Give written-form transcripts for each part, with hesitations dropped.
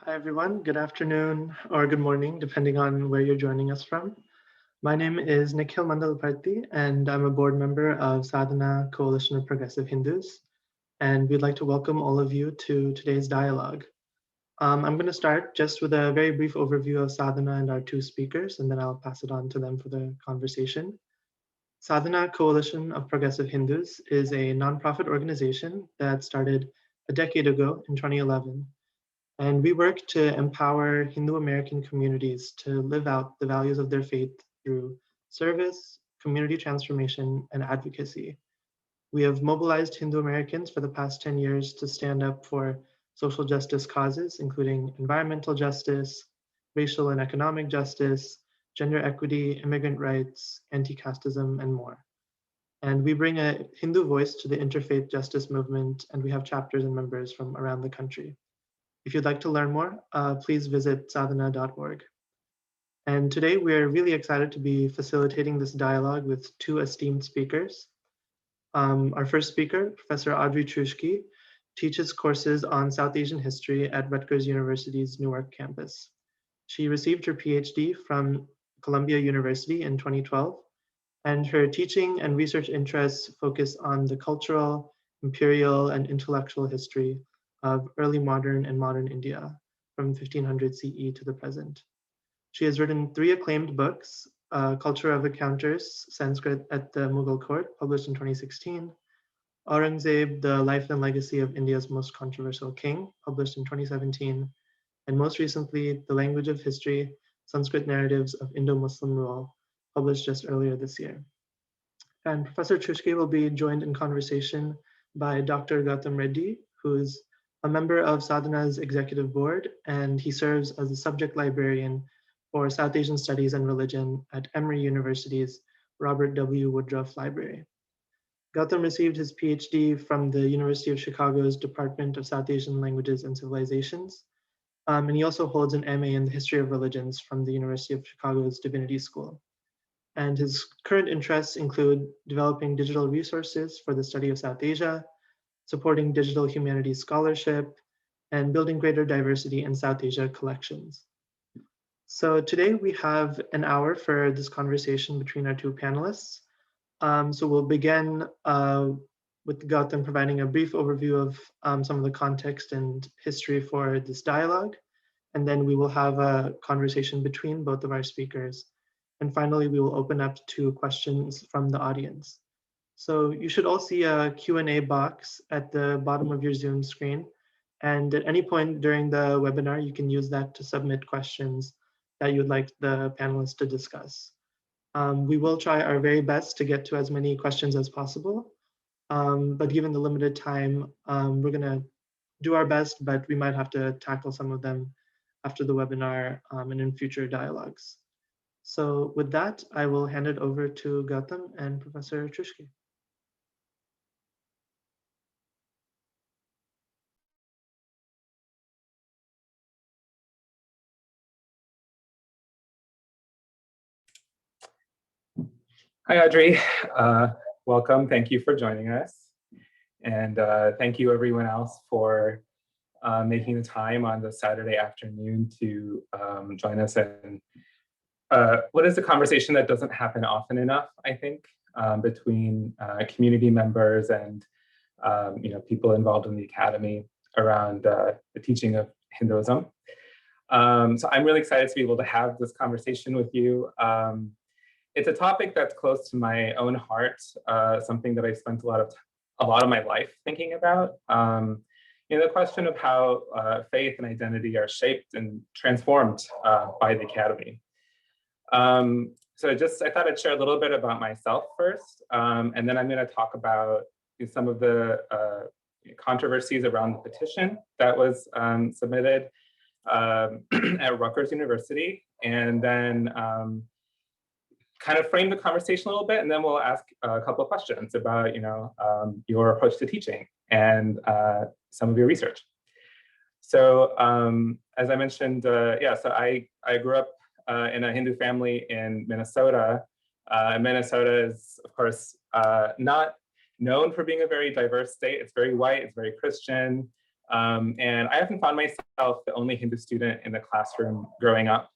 Hi, everyone. Good afternoon or good morning, depending on where you're joining us from. My name is Nikhil Mandalaparthi, and I'm a board member of Sadhana Coalition of Progressive Hindus. And we'd like to welcome all of you to today's dialogue. I'm going to start just with a very brief overview of Sadhana and our two speakers, and then I'll pass it on to them for the conversation. Sadhana Coalition of Progressive Hindus is a nonprofit organization that started a decade ago in 2011. And we work to empower Hindu American communities to live out the values of their faith through service, community transformation, and advocacy. We have mobilized Hindu Americans for the past 10 years to stand up for social justice causes, including environmental justice, racial and economic justice, gender equity, immigrant rights, anti-casteism, and more. And we bring a Hindu voice to the interfaith justice movement, and we have chapters and members from around the country. If you'd like to learn more, please visit sadhana.org. And today we're really excited to be facilitating this dialogue with two esteemed speakers. Our first speaker, Professor Audrey Truschke, teaches courses on South Asian history at Rutgers University's Newark campus. She received her Ph.D. from Columbia University in 2012, and her teaching and research interests focus on the cultural, imperial, and intellectual history of early modern and modern India from 1500 CE to the present. She has written 3 acclaimed books, Culture of Encounters, Sanskrit at the Mughal Court, published in 2016, Aurangzeb, The Life and Legacy of India's Most Controversial King, published in 2017, and most recently, The Language of History, Sanskrit Narratives of Indo-Muslim Rule, published just earlier this year. And Professor Truschke will be joined in conversation by Dr. Gautham Reddy, who is a member of Sadhana's executive board, and he serves as the subject librarian for South Asian Studies and Religion at Emory University's Robert W. Woodruff Library. Gautham received his PhD from the University of Chicago's Department of South Asian Languages and Civilizations, and he also holds an MA in the History of Religions from the University of Chicago's Divinity School. And his current interests include developing digital resources for the study of South Asia, supporting digital humanities scholarship, and building greater diversity in South Asia collections. So today we have an hour for this conversation between our two panelists. So we'll begin with Gautham providing a brief overview of some of the context and history for this dialogue. And then we will have a conversation between both of our speakers. And finally, we will open up to questions from the audience. So you should all see a Q&A box at the bottom of your Zoom screen. And at any point during the webinar, you can use that to submit questions that you'd like the panelists to discuss. We will try our very best to get to as many questions as possible. But given the limited time, we're gonna do our best, but we might have to tackle some of them after the webinar and in future dialogues. So with that, I will hand it over to Gautham and Professor Truschke. Hi, Audrey. Welcome. Thank you for joining us. And thank you everyone else for making the time on the Saturday afternoon to join us in what is a conversation that doesn't happen often enough, I think, between community members and people involved in the academy around the teaching of Hinduism. So I'm really excited to be able to have this conversation with you. It's a topic that's close to my own heart, something that I spent a lot of my life thinking about. The question of how faith and identity are shaped and transformed by the academy. So I thought I'd share a little bit about myself first, and then I'm going to talk about some of the controversies around the petition that was submitted at Rutgers University, and then kind of frame the conversation a little bit, and then we'll ask a couple of questions about your approach to teaching and some of your research. So as I mentioned, so I grew up in a Hindu family in Minnesota. Minnesota is, of course, not known for being a very diverse state. It's very white, it's very Christian. And I often found myself the only Hindu student in the classroom growing up.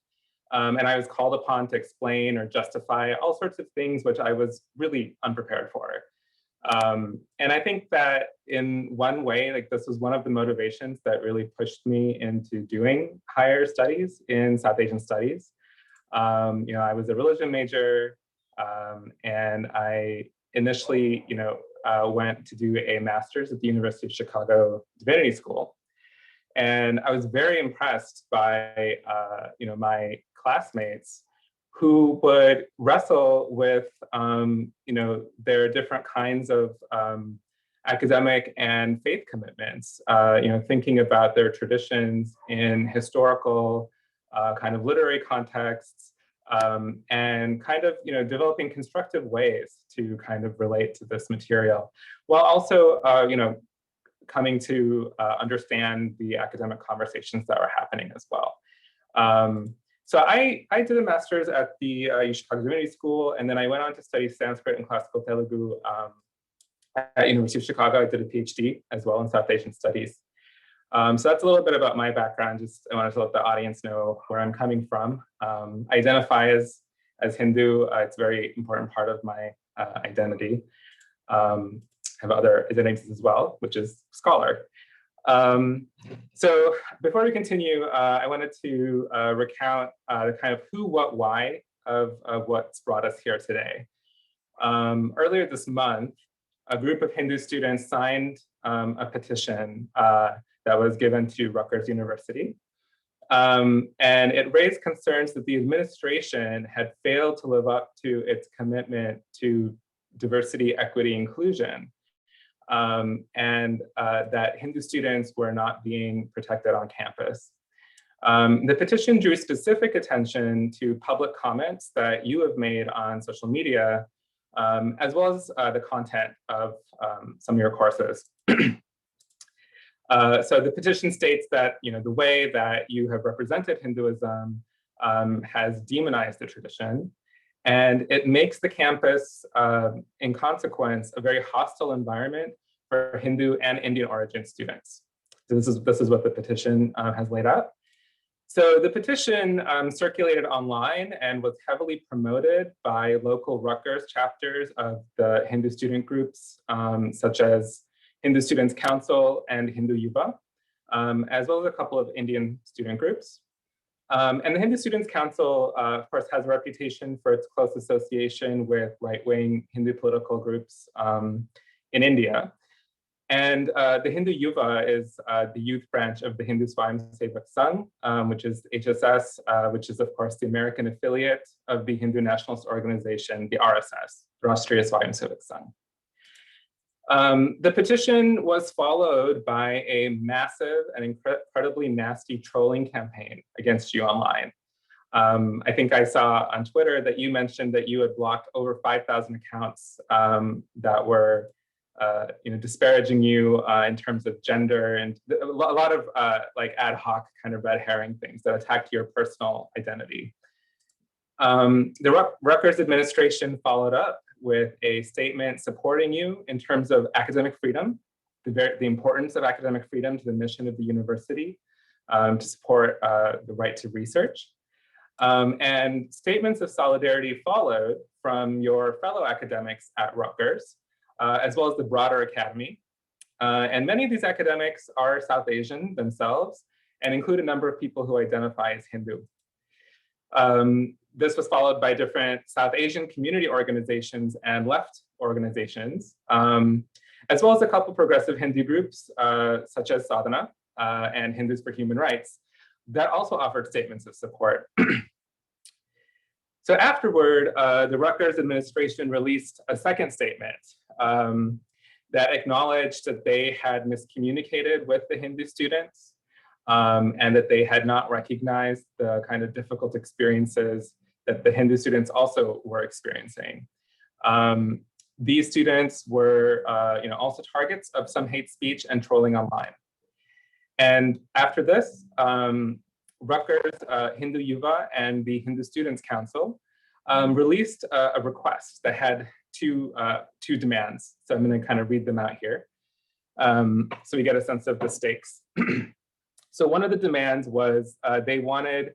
And I was called upon to explain or justify all sorts of things which I was really unprepared for. And I think that in one way, like this was one of the motivations that really pushed me into doing higher studies in South Asian studies. I was a religion major, and I initially, went to do a master's at the University of Chicago Divinity School. And I was very impressed by, my classmates who would wrestle with, their different kinds of academic and faith commitments, thinking about their traditions in historical kind of literary contexts, and kind of, developing constructive ways to kind of relate to this material, while also, coming to understand the academic conversations that were happening as well. So I did a master's at the Chicago Divinity School, and then I went on to study Sanskrit and classical Telugu at University of Chicago. I did a PhD as well in South Asian studies. So that's a little bit about my background. Just I wanted to let the audience know where I'm coming from. I identify as Hindu. It's a very important part of my identity. Have other identities as well, which is scholar. So before we continue, I wanted to recount the kind of who, what, why of what's brought us here today. Earlier this month, a group of Hindu students signed a petition that was given to Rutgers University. And it raised concerns that the administration had failed to live up to its commitment to diversity, equity, inclusion. And that Hindu students were not being protected on campus. The petition drew specific attention to public comments that you have made on social media, as well as the content of some of your courses. So the petition states that the way that you have represented Hinduism has demonized the tradition, and it makes the campus, in consequence, a very hostile environment for Hindu and Indian origin students. So this is what the petition has laid out. So the petition circulated online and was heavily promoted by local Rutgers chapters of the Hindu student groups, such as Hindu Students Council and Hindu Yuva, as well as a couple of Indian student groups. And the Hindu Students Council, of course, has a reputation for its close association with right-wing Hindu political groups in India. And the Hindu Yuva is the youth branch of the Hindu Swayamsevak Sangh, which is HSS, which is, of course, the American affiliate of the Hindu nationalist organization, the RSS, Rashtriya Swayamsevak Sangh. The petition was followed by a massive and incredibly nasty trolling campaign against you online. I think I saw on Twitter that you mentioned that you had blocked over 5,000 accounts that were disparaging you in terms of gender, and a lot of like ad hoc kind of red herring things that attacked your personal identity. The Rutgers administration followed up with a statement supporting you in terms of academic freedom, the importance of academic freedom to the mission of the university, to support the right to research. And statements of solidarity followed from your fellow academics at Rutgers, as well as the broader academy. And many of these academics are South Asian themselves and include a number of people who identify as Hindu. This was followed by different South Asian community organizations and left organizations, as well as a couple progressive Hindu groups, such as Sadhana and Hindus for Human Rights, that also offered statements of support. So afterward, the Rutgers administration released a second statement that acknowledged that they had miscommunicated with the Hindu students, and that they had not recognized the kind of difficult experiences that the Hindu students also were experiencing. These students were also targets of some hate speech and trolling online. And after this, Rutgers Hindu Yuva and the Hindu Students Council released a request that had two demands. So I'm going to kind of read them out here, so we get a sense of the stakes. So one of the demands was they wanted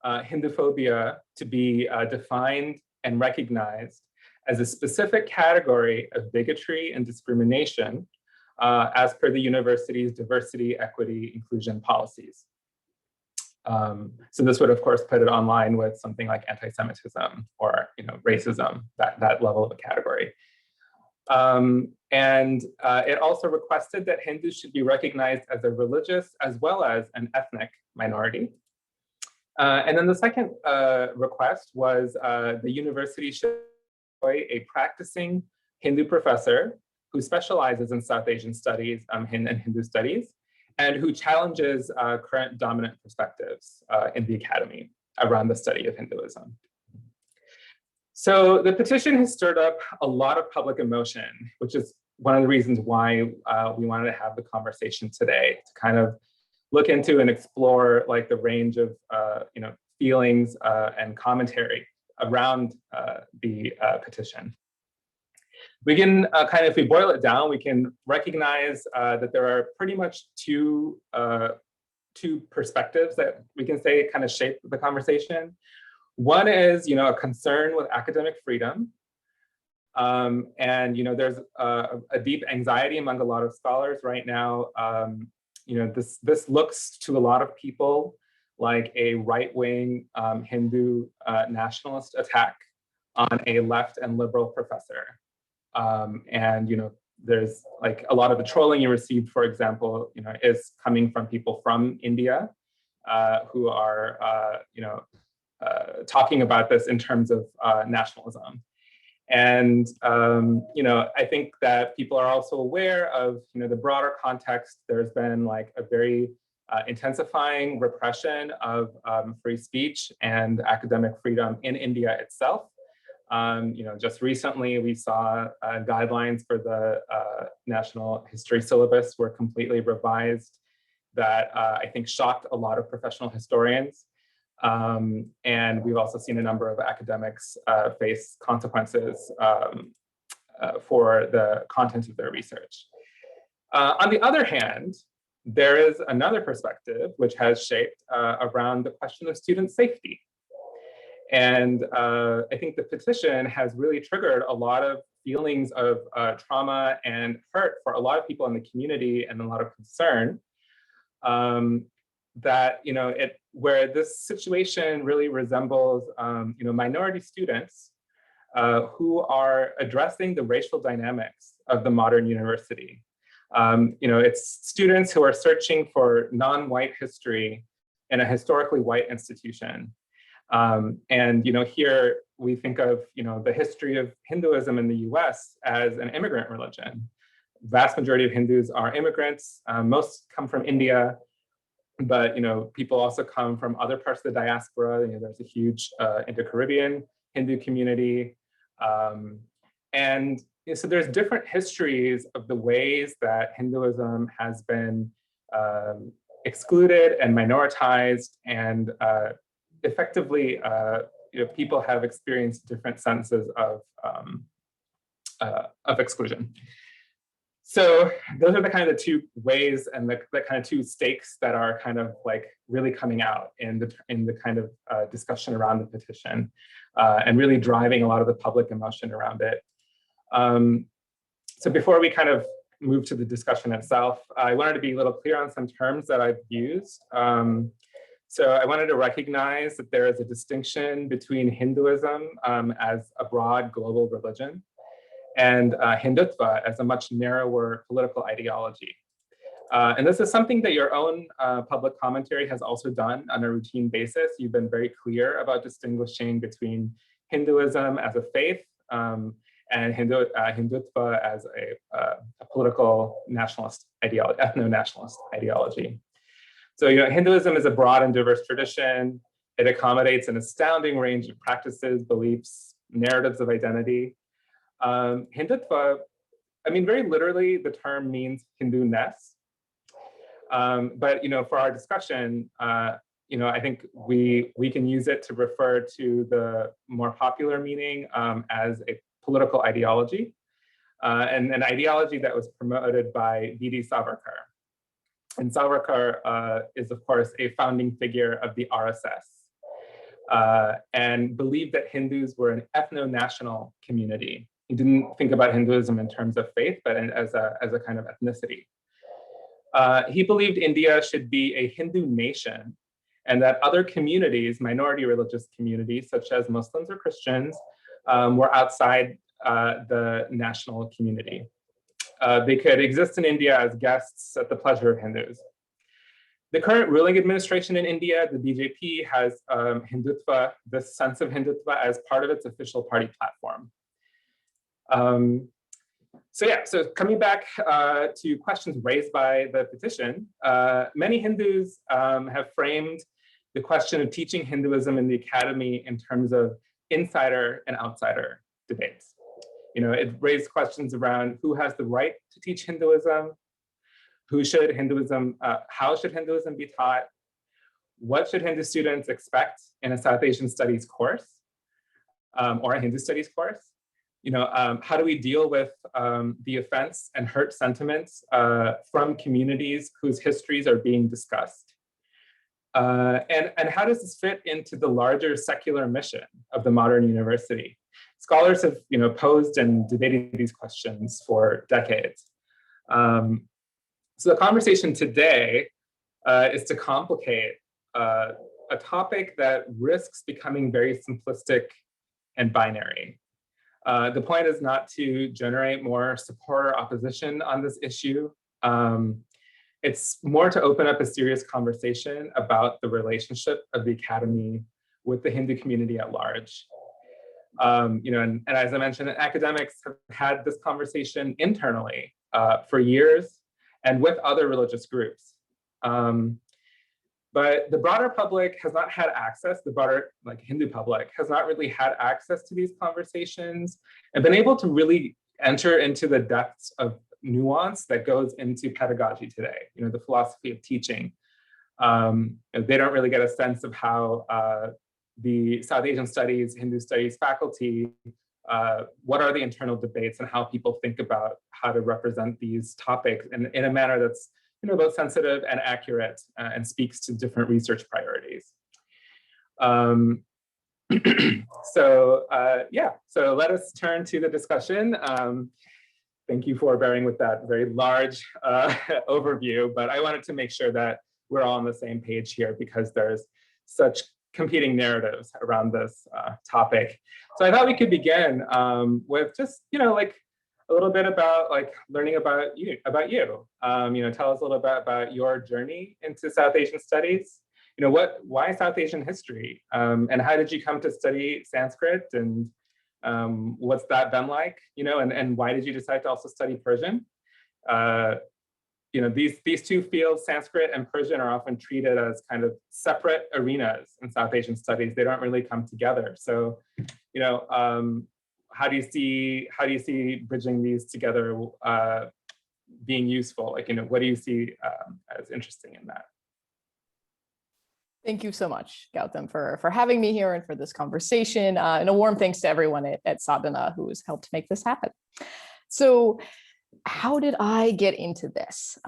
Hinduphobia to be defined and recognized as a specific category of bigotry and discrimination as per the university's diversity, equity, inclusion policies. So this would, of course, put it online with something like anti-Semitism or racism, that level of a category. And it also requested that Hindus should be recognized as a religious as well as an ethnic minority. And then the second request was the university should employ a practicing Hindu professor who specializes in South Asian studies and Hindu studies, and who challenges current dominant perspectives in the academy around the study of Hinduism. So the petition has stirred up a lot of public emotion, which is one of the reasons why we wanted to have the conversation today, to kind of look into and explore like the range of feelings and commentary around the petition. We can kind of, if we boil it down, we can recognize that there are pretty much two perspectives that we can say kind of shape the conversation. One is, a concern with academic freedom. And, there's a deep anxiety among a lot of scholars right now. This looks to a lot of people like a right-wing Hindu nationalist attack on a left and liberal professor. There's like a lot of the trolling you received, for example, is coming from people from India who are, talking about this in terms of nationalism. And, I think that people are also aware of, the broader context. There's been like a very intensifying repression of free speech and academic freedom in India itself. Just recently we saw guidelines for the national history syllabus were completely revised that I think shocked a lot of professional historians. And we've also seen a number of academics face consequences for the content of their research. On the other hand, there is another perspective which has shaped around the question of student safety. And I think the petition has really triggered a lot of feelings of trauma and hurt for a lot of people in the community, and a lot of concern that, where this situation really resembles, minority students who are addressing the racial dynamics of the modern university. It's students who are searching for non-white history in a historically white institution. Here we think of, the history of Hinduism in the US as an immigrant religion. Vast majority of Hindus are immigrants. Most come from India. but people also come from other parts of the diaspora. There's a huge Indo-Caribbean Hindu community, and so there's different histories of the ways that Hinduism has been excluded and minoritized, and effectively, people have experienced different senses of exclusion. So those are the kind of the two ways and the kind of two stakes that are kind of like really coming out in the kind of discussion around the petition, and really driving a lot of the public emotion around it. So before we kind of move to the discussion itself, I wanted to be a little clear on some terms that I've used. So I wanted to recognize that there is a distinction between Hinduism as a broad global religion and Hindutva as a much narrower political ideology. And this is something that your own public commentary has also done on a routine basis. You've been very clear about distinguishing between Hinduism as a faith and Hindutva as a political nationalist ideology, ethno-nationalist ideology. So Hinduism is a broad and diverse tradition. It accommodates an astounding range of practices, beliefs, narratives of identity. Hindutva, I mean, very literally, the term means Hindu-ness. But for our discussion, I think we can use it to refer to the more popular meaning as a political ideology, and an ideology that was promoted by V.D. Savarkar. And Savarkar is, of course, a founding figure of the RSS, and believed that Hindus were an ethno-national community. He didn't think about Hinduism in terms of faith, but as a kind of ethnicity. He believed India should be a Hindu nation, and that other communities, minority religious communities, such as Muslims or Christians, were outside the national community. They could exist in India as guests at the pleasure of Hindus. The current ruling administration in India, the BJP, has Hindutva, this sense of Hindutva, as part of its official party platform. So coming back to questions raised by the petition, many Hindus have framed the question of teaching Hinduism in the academy in terms of insider and outsider debates. It raised questions around who has the right to teach Hinduism, how should Hinduism be taught, what should Hindu students expect in a South Asian studies course or a Hindu studies course. How do we deal with the offense and hurt sentiments from communities whose histories are being discussed? And how does this fit into the larger secular mission of the modern university? Scholars have posed and debated these questions for decades. So the conversation today is to complicate a topic that risks becoming very simplistic and binary. The point is not to generate more support or opposition on this issue. It's more to open up a serious conversation about the relationship of the academy with the Hindu community at large. And as I mentioned, academics have had this conversation internally for years and with other religious groups. But the broader public has not had access, the broader Hindu public has not really had access to these conversations and been able to really enter into the depths of nuance that goes into pedagogy today, the philosophy of teaching. They don't really get a sense of how the South Asian studies, Hindu studies faculty, what are the internal debates and how people think about how to represent these topics in a manner that's both sensitive and accurate and speaks to different research priorities. So let us turn to the discussion. Thank you for bearing with that very large overview, but I wanted to make sure that we're all on the same page here because there's such competing narratives around this topic. So I thought we could begin with just, a little bit about learning about you. Tell us a little bit about your journey into South Asian studies. Why South Asian history? And how did you come to study Sanskrit? And what's that been like? And why did you decide to also study Persian? these two fields, Sanskrit and Persian, are often treated as kind of separate arenas in South Asian studies. They don't really come together. So, how do you see bridging these together being useful? Like, what do you see as interesting in that? Thank you so much, Gautham, for having me here and for this conversation. And a warm thanks to everyone at Sadhana who has helped make this happen. So how did I get into this?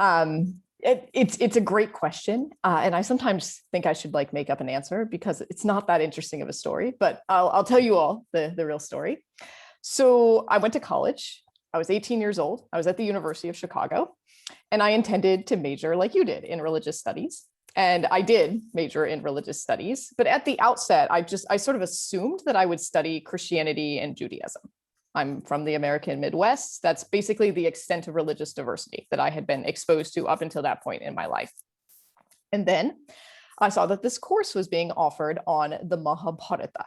It's a great question. And I sometimes think I should make up an answer because it's not that interesting of a story, but I'll tell you all the real story. So I went to college. I was 18 years old. I was at the University of Chicago, and I intended to major like you did in religious studies. And I did major in religious studies, but at the outset, I sort of assumed that I would study Christianity and Judaism. I'm from the American Midwest. That's basically the extent of religious diversity that I had been exposed to up until that point in my life. And then I saw that this course was being offered on the Mahabharata.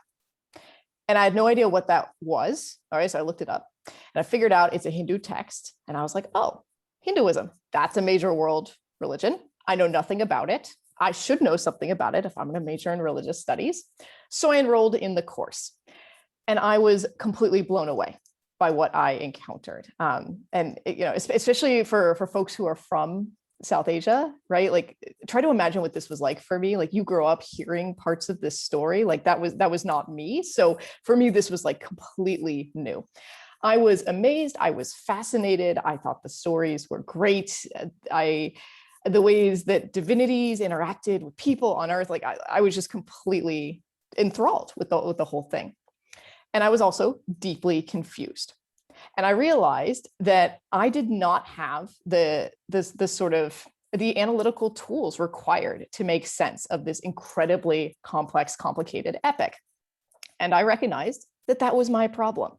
And I had no idea what that was. All right, so I looked it up and I figured out it's a Hindu text. And I was like, oh, Hinduism, that's a major world religion. I know nothing about it. I should know something about it if I'm going to major in religious studies. So I enrolled in the course, and I was completely blown away by what I encountered. And especially for folks who are from South Asia, right? Like, try to imagine what this was like for me. Like, you grow up hearing parts of this story. Like, that was not me. So for me, this was like completely new. I was amazed. I was fascinated. I thought the stories were great. The ways that divinities interacted with people on earth, like I was just completely enthralled with the whole thing. And I was also deeply confused. And I realized that I did not have the analytical tools required to make sense of this incredibly complex, complicated epic. And I recognized that that was my problem.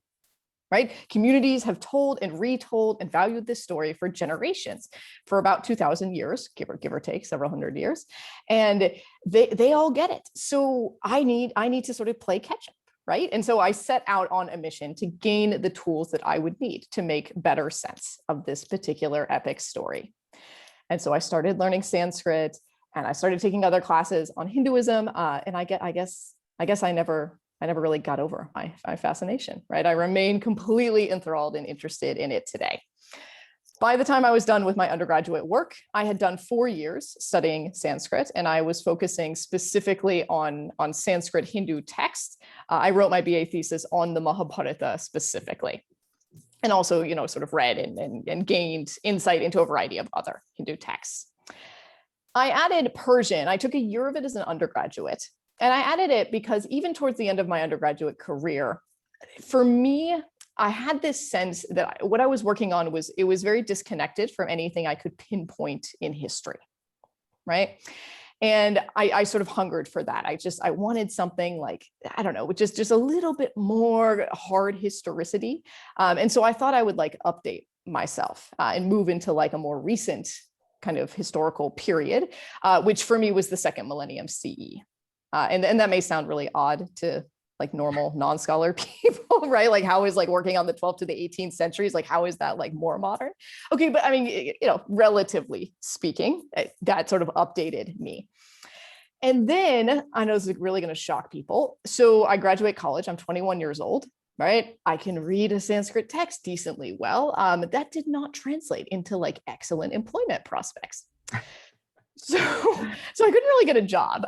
Right? Communities have told and retold and valued this story for generations, for about 2,000 years, give or take several hundred years. And they all get it. So I need to sort of play catch up, right? And so I set out on a mission to gain the tools that I would need to make better sense of this particular epic story. And so I started learning Sanskrit, and I started taking other classes on Hinduism. And I guess I never really got over my fascination, right? I remain completely enthralled and interested in it today. By the time I was done with my undergraduate work, I had done 4 years studying Sanskrit, and I was focusing specifically on Sanskrit Hindu texts. I wrote my BA thesis on the Mahabharata specifically, and also, sort of read and gained insight into a variety of other Hindu texts. I added Persian. I took a year of it as an undergraduate. And I added it because even towards the end of my undergraduate career, for me, I had this sense that what I was working on was very disconnected from anything I could pinpoint in history, right? And I sort of hungered for that. I wanted something like, I don't know, with just a little bit more hard historicity. And so I thought I would update myself and move into a more recent kind of historical period, which for me was the second millennium CE. And that may sound really odd to normal non-scholar people, right? Like, how is working on the 12th to the 18th centuries, how is that more modern? Okay, but I mean, relatively speaking, that sort of updated me. And then I know this is really going to shock people. So I graduate college, I'm 21 years old, right? I can read a Sanskrit text decently well. That did not translate into excellent employment prospects. So I couldn't really get a job,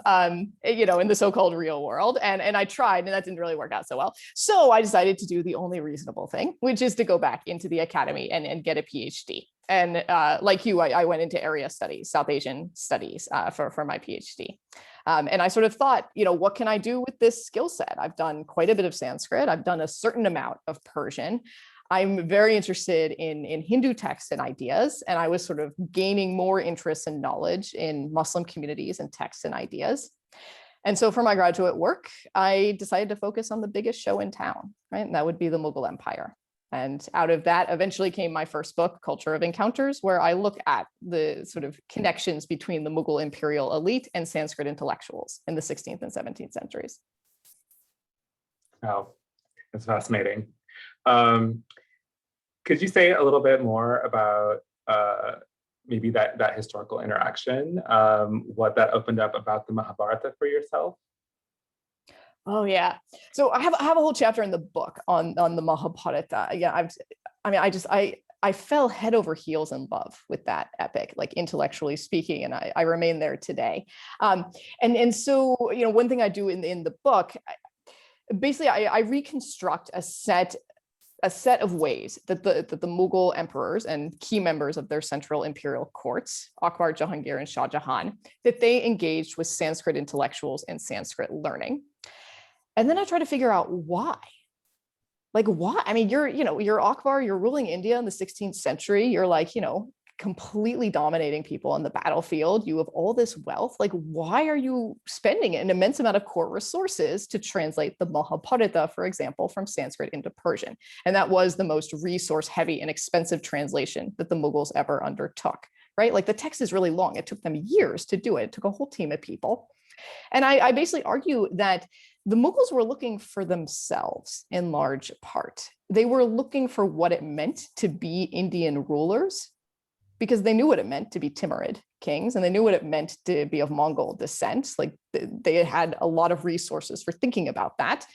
in the so-called real world. And I tried, and that didn't really work out so well. So I decided to do the only reasonable thing, which is to go back into the academy and get a PhD. And like you, I went into area studies, South Asian studies for my PhD. And I sort of thought, what can I do with this skill set? I've done quite a bit of Sanskrit. I've done a certain amount of Persian. I'm very interested in Hindu texts and ideas, and I was sort of gaining more interest and knowledge in Muslim communities and texts and ideas. And so for my graduate work, I decided to focus on the biggest show in town, right? And that would be the Mughal Empire. And out of that eventually came my first book, Culture of Encounters, where I look at the sort of connections between the Mughal imperial elite and Sanskrit intellectuals in the 16th and 17th centuries. Wow, that's fascinating. Could you say a little bit more about maybe that historical interaction, what that opened up about the Mahabharata for yourself? Oh yeah. So I have a whole chapter in the book on the Mahabharata. Yeah, I fell head over heels in love with that epic, like intellectually speaking, and I remain there today. And so, one thing I do in the book, basically I reconstruct a set of ways that the Mughal emperors and key members of their central imperial courts, Akbar, Jahangir, and Shah Jahan, that they engaged with Sanskrit intellectuals and Sanskrit learning. And then I try to figure out why. Like, why? I mean, you're Akbar, you're ruling India in the 16th century. You're like, completely dominating people on the battlefield. You have all this wealth. Like, why are you spending an immense amount of core resources to translate the Mahabharata, for example, from Sanskrit into Persian? And that was the most resource heavy and expensive translation that the Mughals ever undertook, right? Like, the text is really long. It took them years to do it. It took a whole team of people. And I basically argue that the Mughals were looking for themselves in large part. They were looking for what it meant to be Indian rulers, because they knew what it meant to be Timurid kings, and they knew what it meant to be of Mongol descent. Like, they had a lot of resources for thinking about that,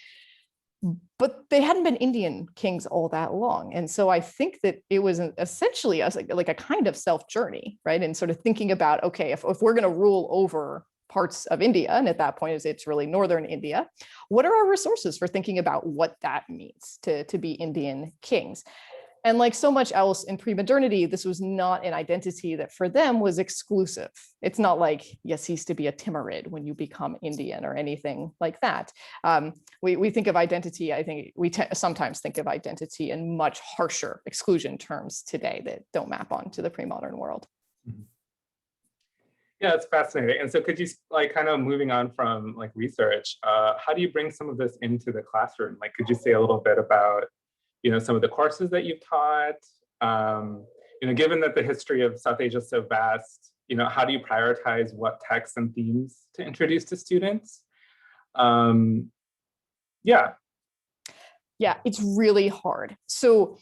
but they hadn't been Indian kings all that long. And so I think that it was essentially like a kind of self journey, right? And sort of thinking about, okay, if we're going to rule over parts of India, and at that point it's really northern India, what are our resources for thinking about what that means to be Indian kings? And like so much else in pre-modernity, this was not an identity that for them was exclusive. It's not like, you cease to be a Timurid when you become Indian or anything like that. We think of identity, I think we sometimes think of identity in much harsher exclusion terms today that don't map onto the pre-modern world. Mm-hmm. Yeah, it's fascinating. And so could you, like, kind of moving on from like research, how do you bring some of this into the classroom? Like, could you say a little bit about, some of the courses that you've taught? Given that the history of South Asia is so vast, how do you prioritize what texts and themes to introduce to students? Yeah, it's really hard. So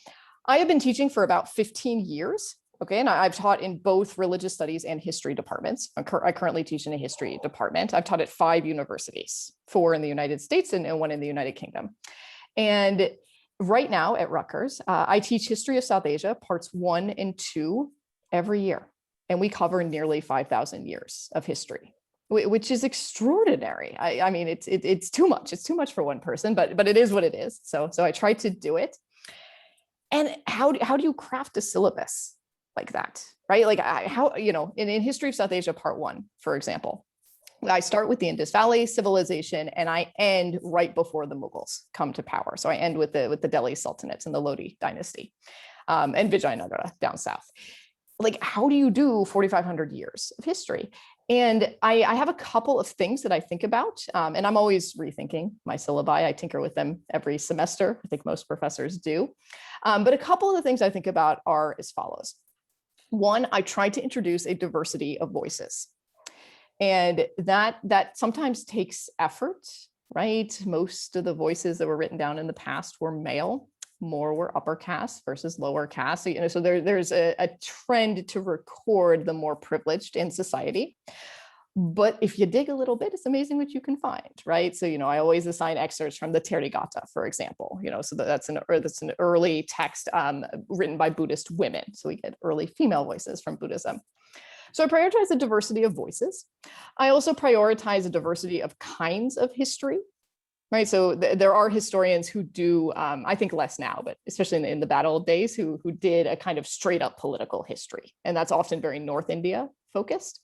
I have been teaching for about 15 years. Okay, and I've taught in both religious studies and history departments. I currently teach in a history department. I've taught at 5 universities, 4 in the United States and 1 in the United Kingdom. And right now at Rutgers, I teach History of South Asia, parts 1 and 2 every year. And we cover nearly 5,000 years of history, which is extraordinary. I mean, it's too much. It's too much for one person, but it is what it is. So I try to do it. And how do you craft a syllabus like that, right? Like in History of South Asia, part 1, for example, I start with the Indus Valley civilization and I end right before the Mughals come to power. So I end with the Delhi Sultanates and the Lodi dynasty and Vijayanagara down south. Like, how do you do 4,500 years of history? And I have a couple of things that I think about, and I'm always rethinking my syllabi. I tinker with them every semester. I think most professors do. But a couple of the things I think about are as follows. One, I try to introduce a diversity of voices. And that sometimes takes effort, right? Most of the voices that were written down in the past were male, more were upper caste versus lower caste. So there's a trend to record the more privileged in society. But if you dig a little bit, it's amazing what you can find, right? So, I always assign excerpts from the Therigatha, for example, so that's an early text written by Buddhist women. So we get early female voices from Buddhism. So I prioritize the diversity of voices. I also prioritize a diversity of kinds of history, right? So there are historians who do, I think less now, but especially in the bad old days, who did a kind of straight up political history. And that's often very North India focused.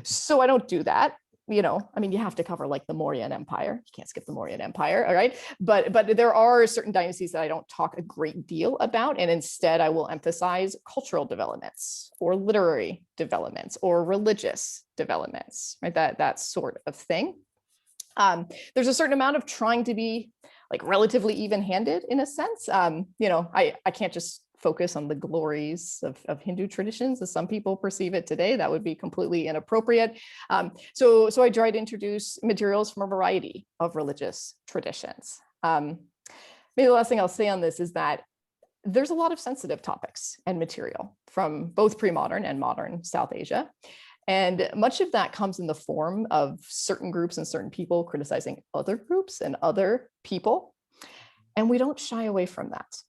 So I don't do that. You have to cover like the Mauryan Empire. You can't skip the Mauryan Empire, all right? But there are certain dynasties that I don't talk a great deal about, and instead I will emphasize cultural developments or literary developments or religious developments, right? That sort of thing. There's a certain amount of trying to be like relatively even-handed in a sense. I can't just focus on the glories of Hindu traditions as some people perceive it today. That would be completely inappropriate. So I try to introduce materials from a variety of religious traditions. Maybe the last thing I'll say on this is that there's a lot of sensitive topics and material from both pre-modern and modern South Asia. And much of that comes in the form of certain groups and certain people criticizing other groups and other people. And we don't shy away from that.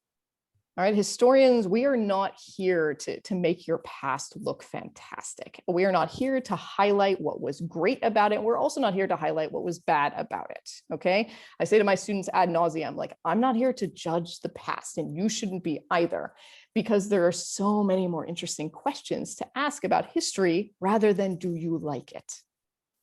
All right, historians, we are not here to make your past look fantastic. We are not here to highlight what was great about it. We're also not here to highlight what was bad about it, okay? I say to my students ad nauseum, like, I'm not here to judge the past, and you shouldn't be either, because there are so many more interesting questions to ask about history rather than do you like it?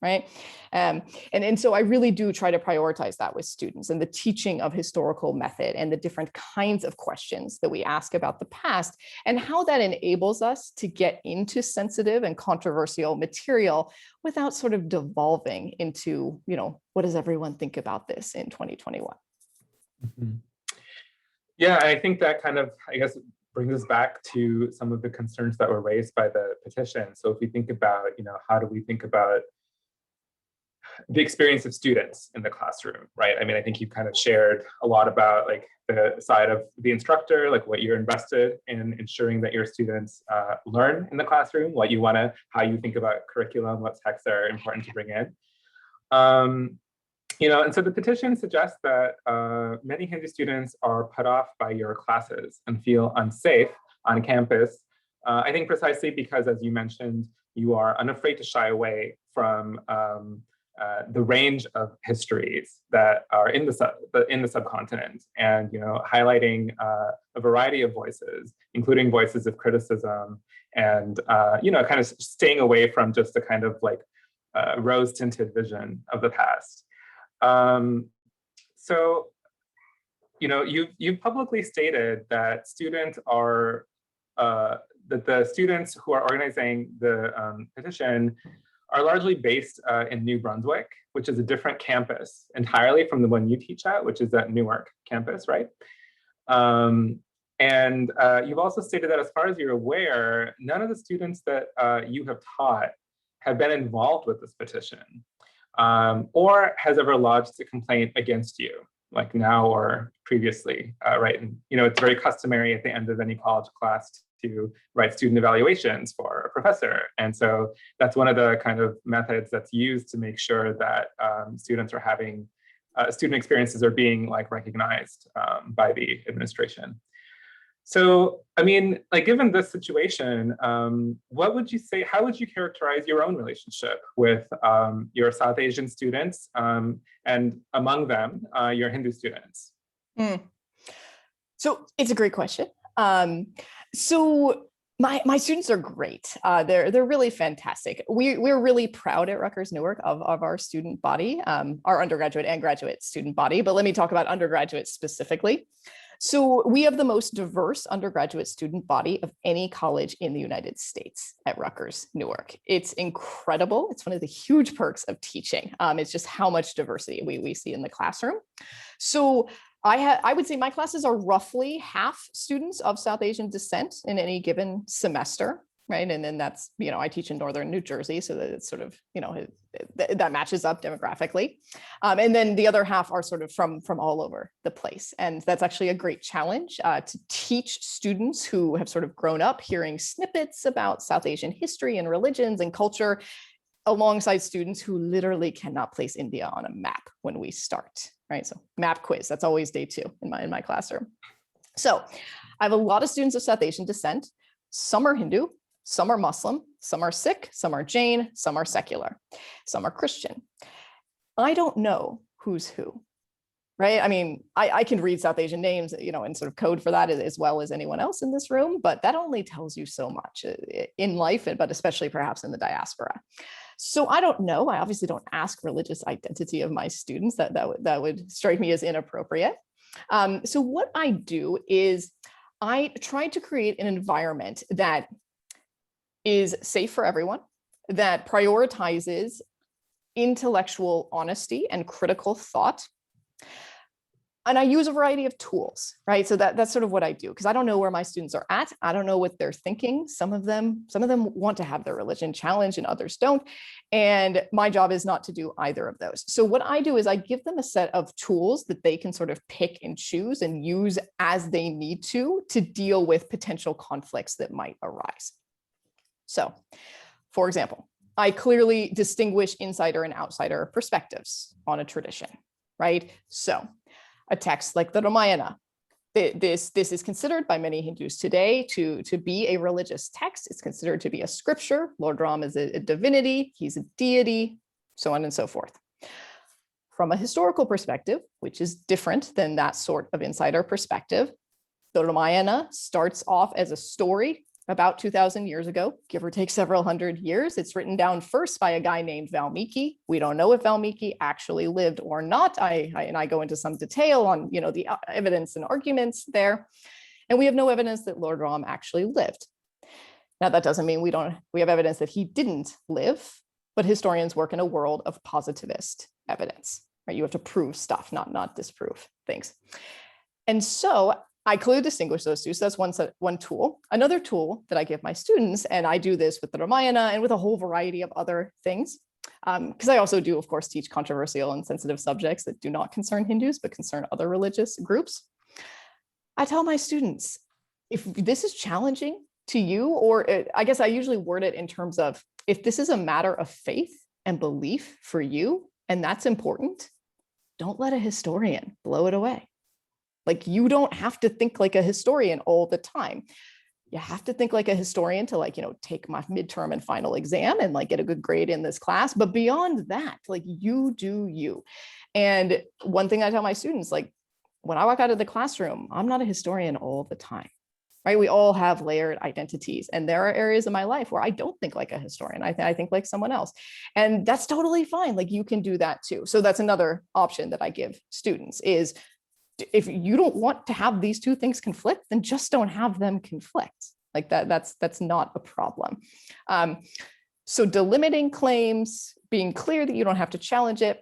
Right. And so I really do try to prioritize that with students and the teaching of historical method and the different kinds of questions that we ask about the past and how that enables us to get into sensitive and controversial material without sort of devolving into, what does everyone think about this in 2021? Mm-hmm. Yeah, I think that kind of, brings us back to some of the concerns that were raised by the petition. So if we think about, how do we think about the experience of students in the classroom, right? I mean, I think you've kind of shared a lot about like the side of the instructor, like what you're invested in ensuring that your students learn in the classroom, how you think about curriculum, what texts are important to bring in. And so the petition suggests that many Hindu students are put off by your classes and feel unsafe on campus. I think precisely because, as you mentioned, you are unafraid to shy away from the range of histories that are in the subcontinent, and highlighting a variety of voices, including voices of criticism, and kind of staying away from just a kind of like rose-tinted vision of the past. So you've publicly stated that students are that the students who are organizing the petition are largely based in New Brunswick, which is a different campus entirely from the one you teach at, which is at Newark campus, right? And you've also stated that as far as you're aware, none of the students that you have taught have been involved with this petition or has ever lodged a complaint against you, like now or previously, right? And it's very customary at the end of any college class to write student evaluations for a professor. And so that's one of the kind of methods that's used to make sure that students are having, student experiences are being like recognized by the administration. So, I mean, like given this situation, what would you say, how would you characterize your own relationship with your South Asian students and among them, your Hindu students? So it's a great question. So my students are great. They're really fantastic. We're really proud at Rutgers Newark of our student body, our undergraduate and graduate student body. But let me talk about undergraduate specifically. So we have the most diverse undergraduate student body of any college in the United States at Rutgers Newark. It's incredible. It's one of the huge perks of teaching. It's just how much diversity we see in the classroom. So I would say my classes are roughly half students of South Asian descent in any given semester, right? And then that's, I teach in Northern New Jersey, so that it's sort of, that matches up demographically. And then the other half are sort of from all over the place. And that's actually a great challenge to teach students who have sort of grown up hearing snippets about South Asian history and religions and culture alongside students who literally cannot place India on a map when we start, right? So map quiz, that's always day 2 in my classroom. So I have a lot of students of South Asian descent. Some are Hindu, some are Muslim, some are Sikh, some are Jain, some are secular, some are Christian. I don't know who's who, right? I mean, I can read South Asian names, and sort of code for that as well as anyone else in this room, but that only tells you so much in life, but especially perhaps in the diaspora. So I don't know. I obviously don't ask religious identity of my students. That would strike me as inappropriate. So what I do is I try to create an environment that is safe for everyone, that prioritizes intellectual honesty and critical thought. And I use a variety of tools, right? So that's sort of what I do, because I don't know where my students are at. I don't know what they're thinking. Some of them want to have their religion challenged and others don't. And my job is not to do either of those. So what I do is I give them a set of tools that they can sort of pick and choose and use as they need to deal with potential conflicts that might arise. So, for example, I clearly distinguish insider and outsider perspectives on a tradition, right? So a text like the Ramayana, this is considered by many Hindus today to be a religious text. It's considered to be a scripture. Lord Ram is a divinity, he's a deity, so on and so forth. From a historical perspective, which is different than that sort of insider perspective, the Ramayana starts off as a story about 2,000 years ago, give or take several hundred years. It's written down first by a guy named Valmiki. We don't know if Valmiki actually lived or not. I go into some detail on, the evidence and arguments there. And we have no evidence that Lord Ram actually lived. Now, that doesn't mean we have evidence that he didn't live, but historians work in a world of positivist evidence, right? You have to prove stuff, not disprove things. And so I clearly distinguish those two. So that's one tool. Another tool that I give my students, and I do this with the Ramayana and with a whole variety of other things, because I also do, of course, teach controversial and sensitive subjects that do not concern Hindus, but concern other religious groups. I tell my students, if this is challenging to you, or I guess I usually word it in terms of, if this is a matter of faith and belief for you, and that's important, don't let a historian blow it away. Like, you don't have to think like a historian all the time. You have to think like a historian to take my midterm and final exam and get a good grade in this class. But beyond that, you do you. And one thing I tell my students, when I walk out of the classroom, I'm not a historian all the time, right? We all have layered identities. And there are areas in my life where I don't think like a historian. I think like someone else. And that's totally fine. You can do that too. So that's another option that I give students is, if you don't want to have these two things conflict, then just don't have them conflict. That's not a problem. So delimiting claims, being clear that you don't have to challenge it.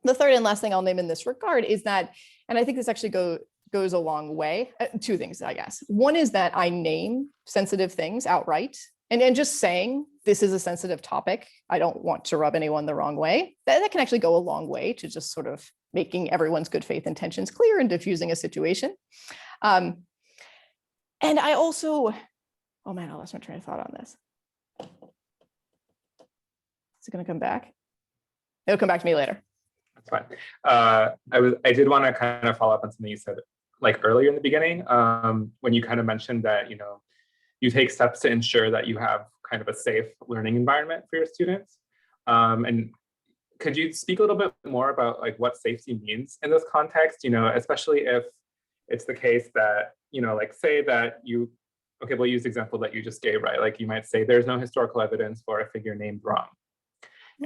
The third and last thing I'll name in this regard is that, and I think this actually goes a long way, two things, I guess. One is that I name sensitive things outright, and just saying this is a sensitive topic, I don't want to rub anyone the wrong way. That can actually go a long way to just sort of making everyone's good faith intentions clear and diffusing a situation. And I also, oh man, I lost my train of thought on this. Is it going to come back? It'll come back to me later. That's fine. I did want to kind of follow up on something you said earlier in the beginning, when you kind of mentioned that you take steps to ensure that you have kind of a safe learning environment for your students. And could you speak a little bit more about what safety means in this context, especially if it's the case that, say that we'll use the example that you just gave, right? You might say there's no historical evidence for a figure named Ram.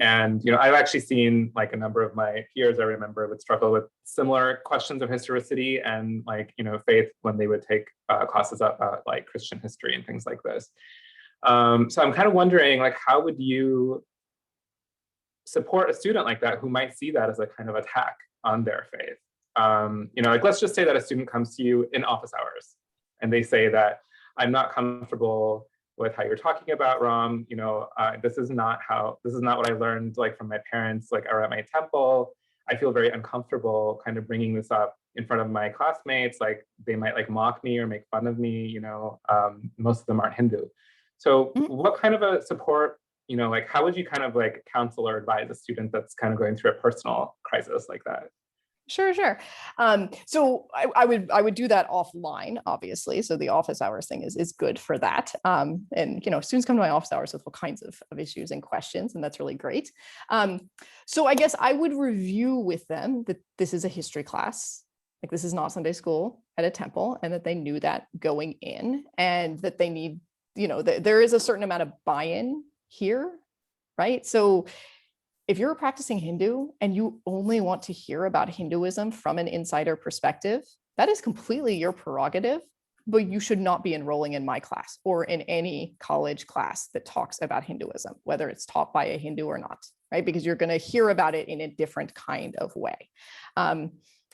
And, I've actually seen a number of my peers I remember would struggle with similar questions of historicity and faith when they would take classes about Christian history and things like this. So I'm kind of wondering, how would you support a student like that who might see that as a kind of attack on their faith? Let's just say that a student comes to you in office hours and they say that I'm not comfortable with how you're talking about Ram. This is not what I learned from my parents or at my temple. I feel very uncomfortable kind of bringing this up in front of my classmates. They might mock me or make fun of me. Most of them aren't Hindu. So what kind of a support, how would you kind of counsel or advise a student that's kind of going through a personal crisis like that? Sure. So I would do that offline, obviously. So the office hours thing is good for that. And students come to my office hours with all kinds of issues and questions, and that's really great. So I guess I would review with them that this is a history class. This is not Sunday school at a temple, and that they knew that going in, and that they need, that there is a certain amount of buy-in here, right? So if you're a practicing Hindu and you only want to hear about Hinduism from an insider perspective, that is completely your prerogative, but you should not be enrolling in my class or in any college class that talks about Hinduism, whether it's taught by a Hindu or not, right? Because you're going to hear about it in a different kind of way.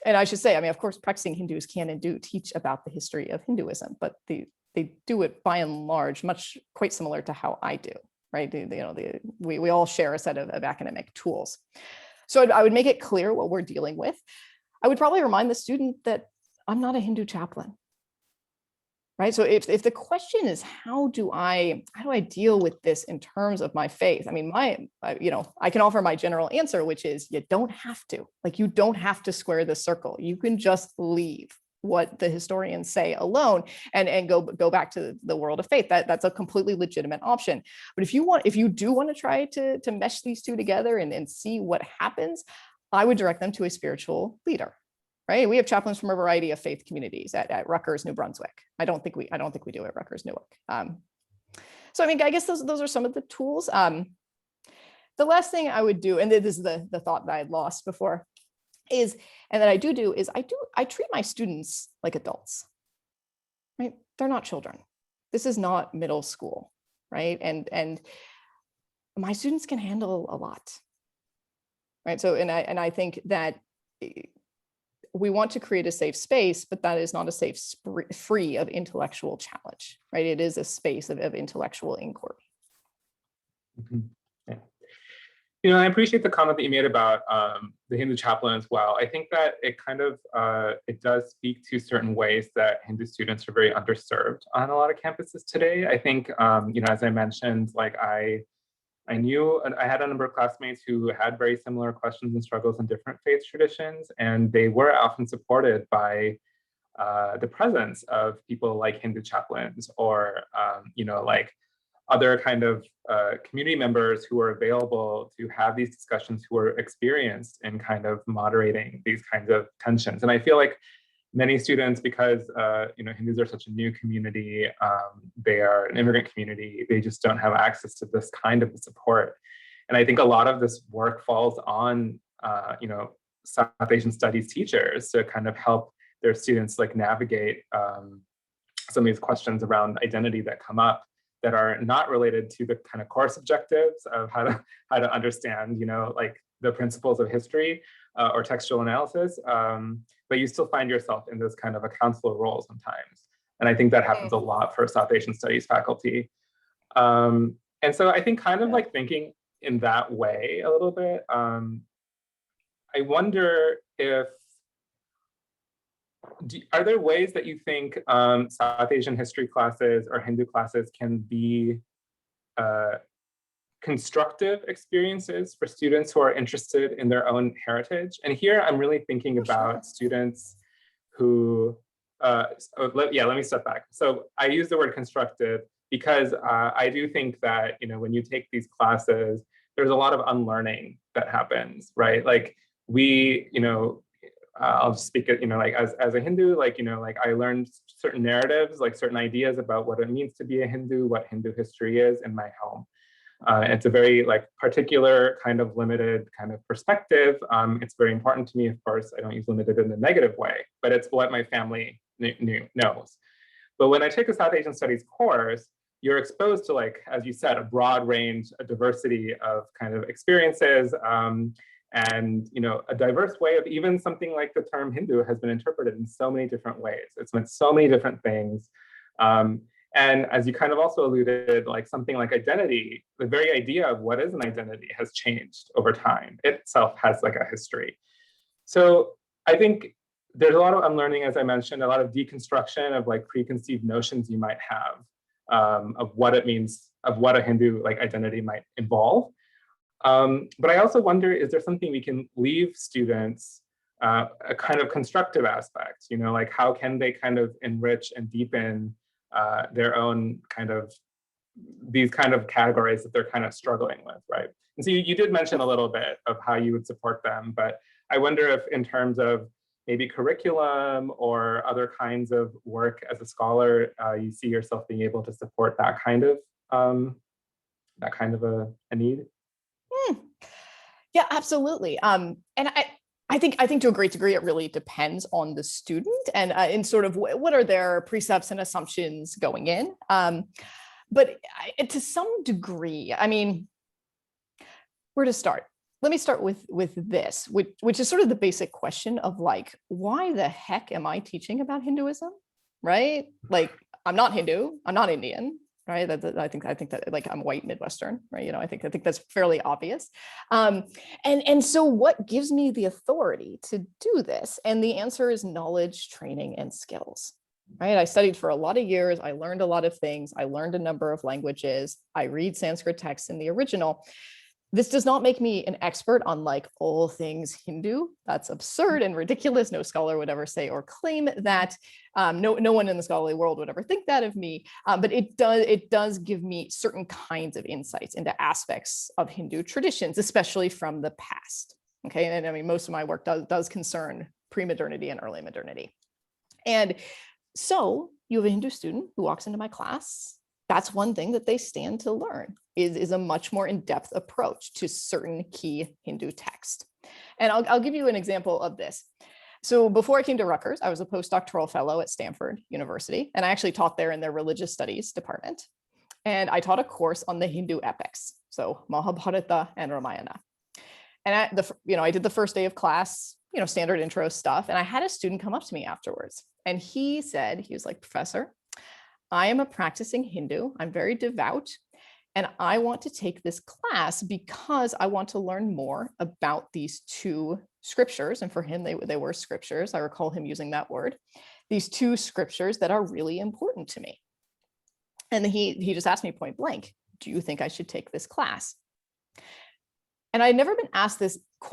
And I should say, I mean, of course, practicing Hindus can and do teach about the history of Hinduism, but they do it by and large quite similar to how I do, right? We all share a set of academic tools. So I would make it clear what we're dealing with. I would probably remind the student that I'm not a Hindu chaplain, right? So if the question is, how do I deal with this in terms of my faith? I mean, I can offer my general answer, which is you don't have to. Like, you don't have to square the circle. You can just leave what the historians say alone and go back to the world of faith. That's a completely legitimate option. But if you do want to try to mesh these two together and see what happens, I would direct them to a spiritual leader. Right? We have chaplains from a variety of faith communities at Rutgers, New Brunswick. I don't think we do at Rutgers, Newark. So I mean, I guess those are some of the tools. The last thing I would do, and this is the thought that I had lost before, is I treat my students like adults. Right? They're not children. This is not middle school, right? And my students can handle a lot. Right? So and I think that we want to create a safe space, but that is not a safe free of intellectual challenge, right? It is a space of intellectual inquiry. Mm-hmm. Yeah. I appreciate the comment that you made about the Hindu chaplain as well. I think that it kind of, it does speak to certain ways that Hindu students are very underserved on a lot of campuses today. I think, as I mentioned, like I knew, and I had a number of classmates who had very similar questions and struggles in different faith traditions, and they were often supported by the presence of people like Hindu chaplains or, like other kind of community members who are available to have these discussions, who are experienced in kind of moderating these kinds of tensions. And I feel like many students, because Hindus are such a new community, they are an immigrant community, they just don't have access to this kind of support. And I think a lot of this work falls on South Asian studies teachers to kind of help their students like navigate some of these questions around identity that come up that are not related to the kind of course objectives of how to understand, like the principles of history or textual analysis. But you still find yourself in this kind of a counselor role sometimes. And I think that happens a lot for South Asian studies faculty. And so I think kind of like thinking in that way a little bit, I wonder if, are there ways that you think South Asian history classes or Hindu classes can be constructive experienses for students who are interested in their own heritage? And here I'm really thinking about students who, let me step back. So I use the word constructive because I do think that, when you take these classes, there's a lot of unlearning that happens, right? Like I'll just speak it, like as a Hindu, like I learned certain narratives, like certain ideas about what it means to be a Hindu, what Hindu history is in my home. It's a very like particular kind of limited kind of perspective. It's very important to me, of course. I don't use limited in a negative way, but it's what my family knows. But when I take a South Asian studies course, you're exposed to, like, as you said, a broad range, a diversity of kind of experiences, and a diverse way of even something like the term Hindu has been interpreted in so many different ways. It's meant so many different things. And as you kind of also alluded, like something like identity, the very idea of what is an identity has changed over time. It itself has like a history. So I think there's a lot of unlearning, as I mentioned, a lot of deconstruction of like preconceived notions you might have of what it means, of what a Hindu like identity might involve. But I also wonder, is there something we can leave students a kind of constructive aspect, like how can they kind of enrich and deepen their own kind of, these kind of categories that they're kind of struggling with, right? And so you did mention a little bit of how you would support them, but I wonder if in terms of maybe curriculum or other kinds of work as a scholar, you see yourself being able to support that kind of a need. Yeah, absolutely. And I think to a great degree, it really depends on the student and in sort of what are their precepts and assumptions going in. But to some degree, I mean, where to start? let me start with this, which is sort of the basic question of like, why the heck am I teaching about Hinduism, right? Like, I'm not Hindu, I'm not Indian, right? I think that like I'm white Midwestern, right? You know, I think that's fairly obvious. And so what gives me the authority to do this? And the answer is knowledge, training, and skills. Right? I studied for a lot of years. I learned a lot of things. I learned a number of languages. I read Sanskrit texts in the original. This does not make me an expert on like all things Hindu. That's absurd and ridiculous. No scholar would ever say or claim that. No one in the scholarly world would ever think that of me. But it does give me certain kinds of insights into aspects of Hindu traditions, especially from the past. Okay, and I mean, most of my work does concern pre-modernity and early modernity. And so you have a Hindu student who walks into my class. That's one thing that they stand to learn is a much more in-depth approach to certain key Hindu texts. And I'll give you an example of this. So before I came to Rutgers, I was a postdoctoral fellow at Stanford University, and I actually taught there in their religious studies department. And I taught a course on the Hindu epics, so Mahabharata and Ramayana. And I did the first day of class, standard intro stuff, and I had a student come up to me afterwards. And he was like, "Professor, I am a practicing Hindu. I'm very devout. And I want to take this class because I want to learn more about these two scriptures." And for him, they were scriptures. I recall him using that word. These two scriptures that are really important to me. And he just asked me point blank, "Do you think I should take this class?" And I'd never been asked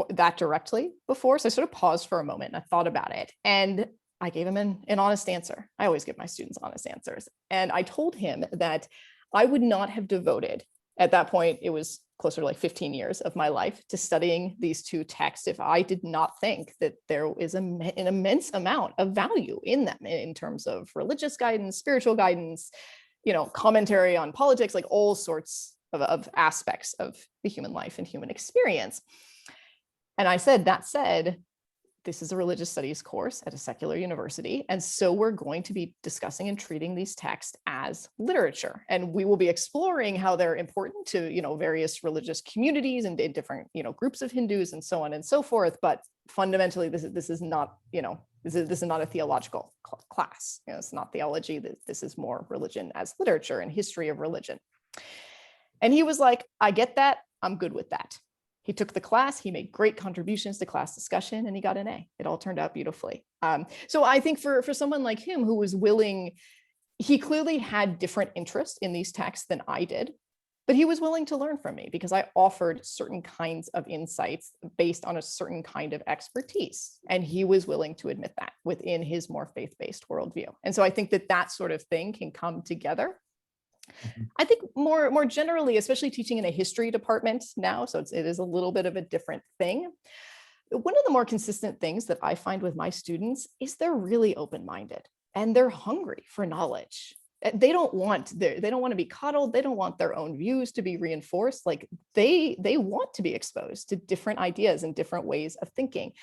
that directly before. So I sort of paused for a moment and I thought about it. And I gave him an honest answer. I always give my students honest answers. And I told him that I would not have devoted, at that point, it was closer to like 15 years of my life to studying these two texts if I did not think that there is an immense amount of value in them in terms of religious guidance, spiritual guidance, commentary on politics, like all sorts of aspects of the human life and human experience. And I said, that said, this is a religious studies course at a secular university. And so we're going to be discussing and treating these texts as literature. And we will be exploring how they're important to, various religious communities and different, groups of Hindus and so on and so forth. But fundamentally, this is not a theological class. It's not theology. This is more religion as literature and history of religion. And he was like, "I get that. I'm good with that." He took the class, he made great contributions to class discussion, and he got an A. It all turned out beautifully. So I think for someone like him who was willing, he clearly had different interests in these texts than I did, but he was willing to learn from me because I offered certain kinds of insights based on a certain kind of expertise. And he was willing to admit that within his more faith-based worldview. And so I think that sort of thing can come together. I think more generally, especially teaching in a history department now, so it is a little bit of a different thing. One of the more consistent things that I find with my students is they're really open-minded and they're hungry for knowledge. They don't want to be coddled. They don't want their own views to be reinforced. Like they want to be exposed to different ideas and different ways of thinking.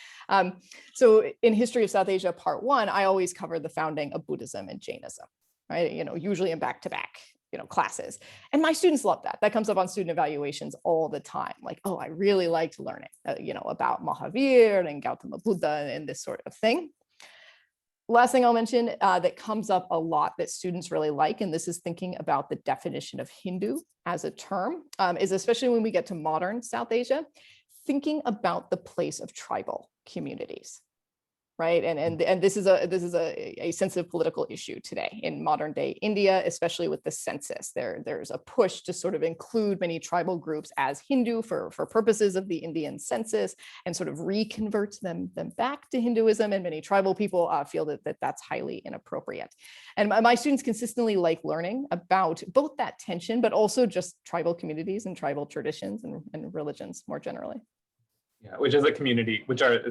So in History of South Asia, Part 1, I always cover the founding of Buddhism and Jainism, right? Usually in back-to-back classes. And my students love that. That comes up on student evaluations all the time. Like, "Oh, I really liked learning, about Mahavir and Gautham Buddha and this sort of thing." Last thing I'll mention that comes up a lot that students really like, and this is thinking about the definition of Hindu as a term, is especially when we get to modern South Asia, thinking about the place of tribal communities. Right. And this is a sensitive political issue today in modern day India, especially with the census. There's a push to sort of include many tribal groups as Hindu for purposes of the Indian census and sort of reconvert them back to Hinduism. And many tribal people feel that's highly inappropriate. And my students consistently like learning about both that tension, but also just tribal communities and tribal traditions and religions more generally. Yeah, which is a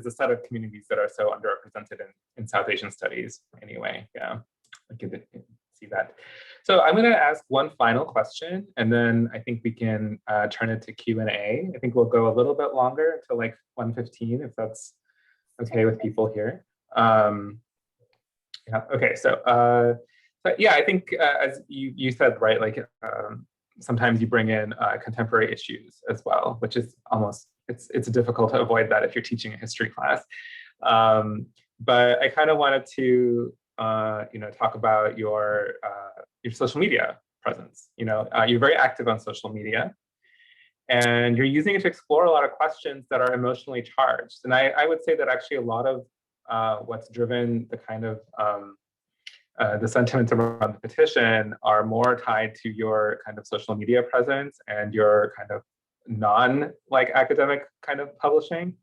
set of communities that are so underrepresented in South Asian studies anyway. Yeah, I can see that. So I'm going to ask one final question, and then I think we can turn it to Q&A. I think we'll go a little bit longer until like 1:15, if that's okay with people here. Yeah. Okay. So yeah, I think as you said, right, like sometimes you bring in contemporary issues as well, which is almost, it's difficult to avoid that if you're teaching a history class. But I kind of wanted to, talk about your social media presence. You're very active on social media, and you're using it to explore a lot of questions that are emotionally charged. And I would say that actually a lot of what's driven the kind of the sentiments around the petition are more tied to your kind of social media presence and your kind of academic kind of publishing.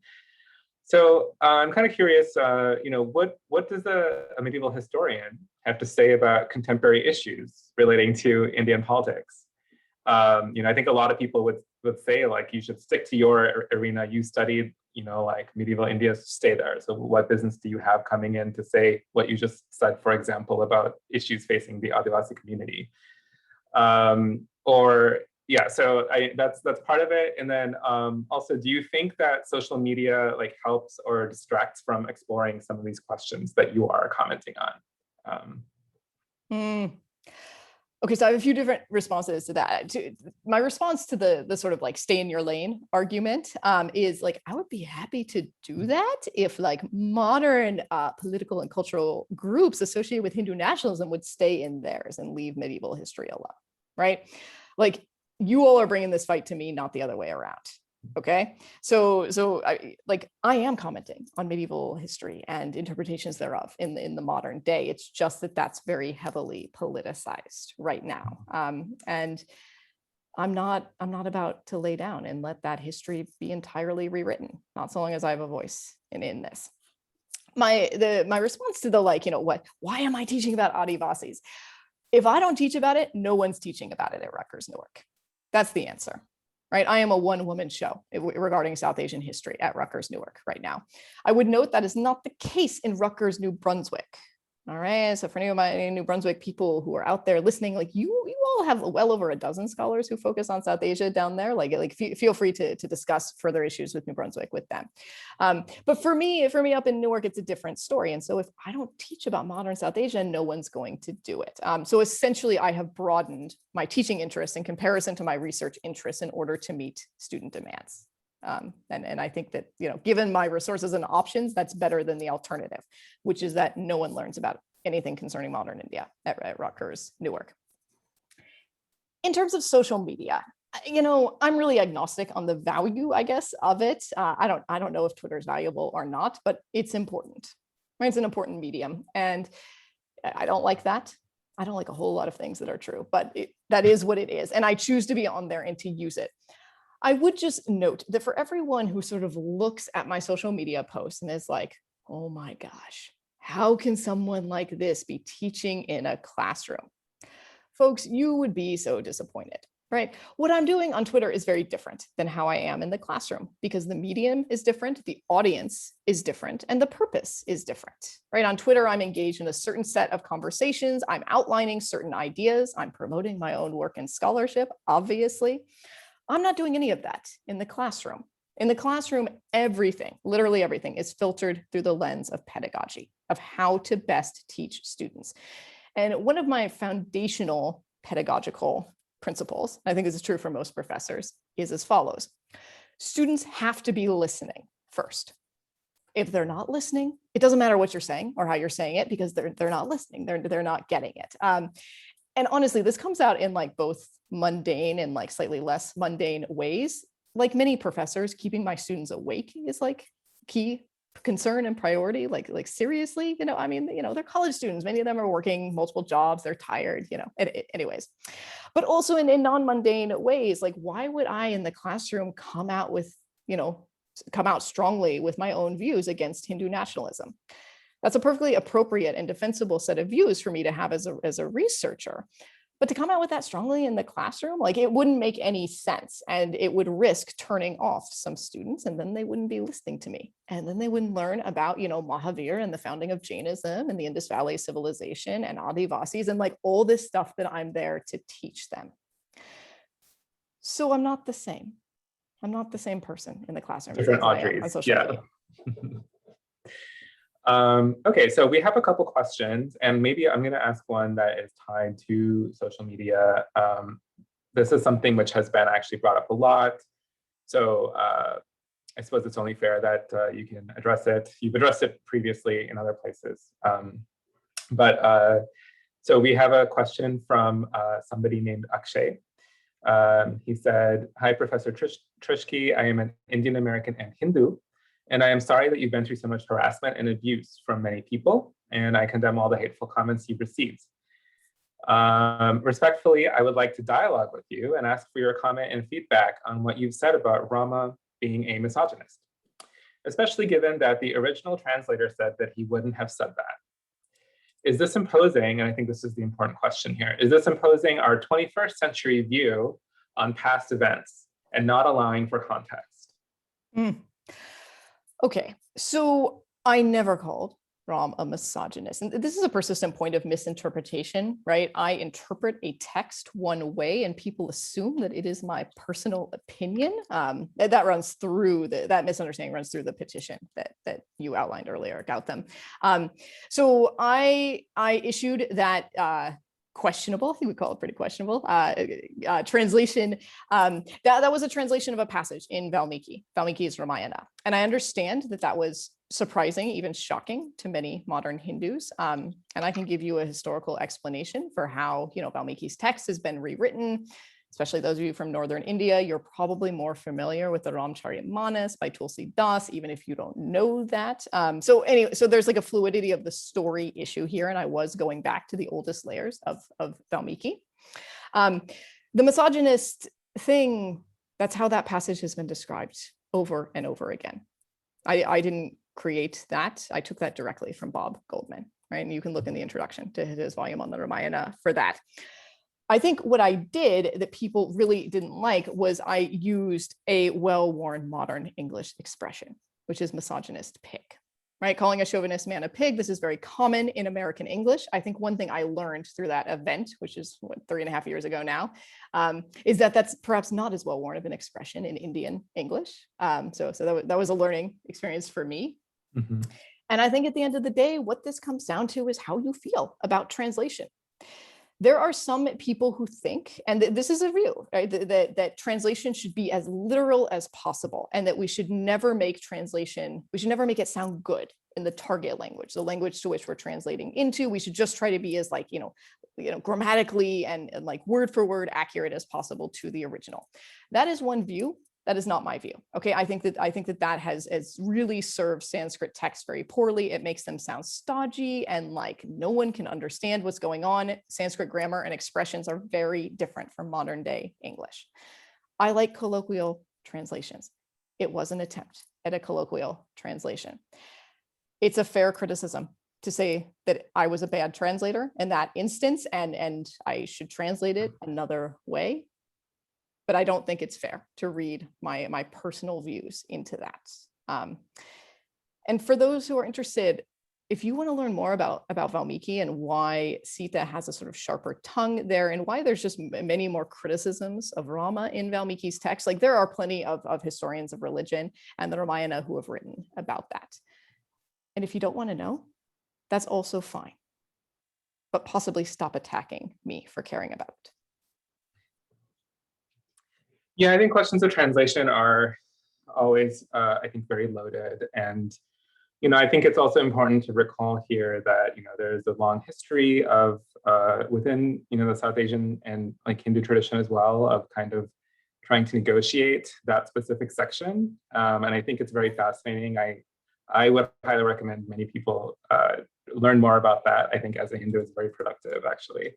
So I'm kind of curious, what does a medieval historian have to say about contemporary issues relating to Indian politics? I think a lot of people would say, like, you should stick to your arena. You studied, medieval India, stay there. So what business do you have coming in to say what you just said, for example, about issues facing the Adivasi community? So that's part of it. And then also, do you think that social media helps or distracts from exploring some of these questions that you are commenting on? Okay, so I have a few different responses to that. My response to the sort of stay in your lane argument is I would be happy to do that if modern political and cultural groups associated with Hindu nationalism would stay in theirs and leave medieval history alone, right? You all are bringing this fight to me, not the other way around. Okay, so I am commenting on medieval history and interpretations thereof in the modern day. It's just that that's very heavily politicized right now, and I'm not about to lay down and let that history be entirely rewritten. Not so long as I have a voice in this. My response to why am I teaching about Adivasis? If I don't teach about it, no one's teaching about it at Rutgers Newark. That's the answer. Right? I am a one-woman show regarding South Asian history at Rutgers Newark right now. I would note that is not the case in Rutgers, New Brunswick. All right, so for any of my New Brunswick people who are out there listening, you all have well over a dozen scholars who focus on South Asia down there. Feel free to discuss further issues with New Brunswick with them. But for me up in Newark, it's a different story. And so if I don't teach about modern South Asia, no one's going to do it. So essentially, I have broadened my teaching interests in comparison to my research interests in order to meet student demands. And I think that, given my resources and options, that's better than the alternative, which is that no one learns about anything concerning modern India at Rutgers Newark. In terms of social media, I'm really agnostic on the value, I guess, of it. I don't know if Twitter is valuable or not, but it's important. Right? It's an important medium, and I don't like that. I don't like a whole lot of things that are true, but that is what it is, and I choose to be on there and to use it. I would just note that for everyone who sort of looks at my social media posts and is like, oh my gosh, how can someone like this be teaching in a classroom? Folks, you would be so disappointed, right? What I'm doing on Twitter is very different than how I am in the classroom because the medium is different, the audience is different, and the purpose is different, right? On Twitter, I'm engaged in a certain set of conversations. I'm outlining certain ideas. I'm promoting my own work and scholarship, obviously. I'm not doing any of that in the classroom. In the classroom, everything, literally everything, is filtered through the lens of pedagogy, of how to best teach students. And one of my foundational pedagogical principles, I think this is true for most professors, is as follows. Students have to be listening first. If they're not listening, it doesn't matter what you're saying or how you're saying it because they're not listening, they're not getting it. And honestly, this comes out in both mundane and slightly less mundane ways. Like many professors, keeping my students awake is key concern and priority. Seriously, they're college students. Many of them are working multiple jobs. They're tired, anyways. But also in non-mundane ways, why would I in the classroom come out strongly with my own views against Hindu nationalism? That's a perfectly appropriate and defensible set of views for me to have as a researcher. But to come out with that strongly in the classroom, it wouldn't make any sense. And it would risk turning off some students, and then they wouldn't be listening to me. And then they wouldn't learn about, Mahavir and the founding of Jainism and the Indus Valley civilization and Adivasis and all this stuff that I'm there to teach them. So I'm not the same. I'm not the same person in the classroom. Different Audreys. On social media. Okay, so we have a couple questions, and maybe I'm going to ask one that is tied to social media. this is something which has been actually brought up a lot. So I suppose it's only fair that you can address it. You've addressed it previously in other places. So we have a question from somebody named Akshay. He said, "Hi, Professor Truschke. I am an Indian American and Hindu, and I am sorry that you've been through so much harassment and abuse from many people, and I condemn all the hateful comments you've received. Respectfully, I would like to dialogue with you and ask for your comment and feedback on what you've said about Rama being a misogynist, especially given that the original translator said that he wouldn't have said that. Is this imposing," and I think this is the important question here, "is this imposing our 21st century view on past events and not allowing for context?" Okay, so I never called Ram a misogynist. And this is a persistent point of misinterpretation, right? I interpret a text one way and people assume that it is my personal opinion. That runs through, that misunderstanding runs through the petition that you outlined earlier, Gautham. So I issued that questionable, I think we call it pretty questionable, translation. That was a translation of a passage in Valmiki's Ramayana. And I understand that was surprising, even shocking to many modern Hindus. And I can give you a historical explanation for how, Valmiki's text has been rewritten, especially those of you from Northern India. You're probably more familiar with the Ramcharitmanas by Tulsi Das, even if you don't know that. So there's like a fluidity of the story issue here. And I was going back to the oldest layers of Valmiki. The misogynist thing, that's how that passage has been described over and over again. I didn't create that. I took that directly from Bob Goldman, right? And you can look in the introduction to his volume on the Ramayana for that. I think what I did that people really didn't like was I used a well-worn modern English expression, which is misogynist pig, right? Calling a chauvinist man a pig. This is very common in American English. I think one thing I learned through that event, which is 3.5 years ago now, is that that's perhaps not as well-worn of an expression in Indian English. So that was a learning experience for me. Mm-hmm. And I think at the end of the day, what this comes down to is how you feel about translation. There are some people who think, and this is a view, right, that translation should be as literal as possible, and that we should never make it sound good in the target language, the language to which we're translating into. We should just try to be as grammatically and like word for word accurate as possible to the original. That is one view. That is not my view. Okay, I think that has really served Sanskrit texts very poorly. It makes them sound stodgy and like no one can understand what's going on. Sanskrit grammar and expressions are very different from modern day English. I like colloquial translations. It was an attempt at a colloquial translation. It's a fair criticism to say that I was a bad translator in that instance and I should translate it another way. But I don't think it's fair to read my personal views into that. And for those who are interested, if you want to learn more about Valmiki and why Sita has a sort of sharper tongue there and why there's just many more criticisms of Rama in Valmiki's text, like there are plenty of historians of religion and the Ramayana who have written about that. And if you don't want to know, that's also fine. But possibly stop attacking me for caring about it. Yeah, I think questions of translation are always, I think, very loaded. And, I think it's also important to recall here that, there's a long history of within, the South Asian and like Hindu tradition as well of kind of trying to negotiate that specific section. And I think it's very fascinating. I would highly recommend many people learn more about that. I think as a Hindu, it's very productive, actually.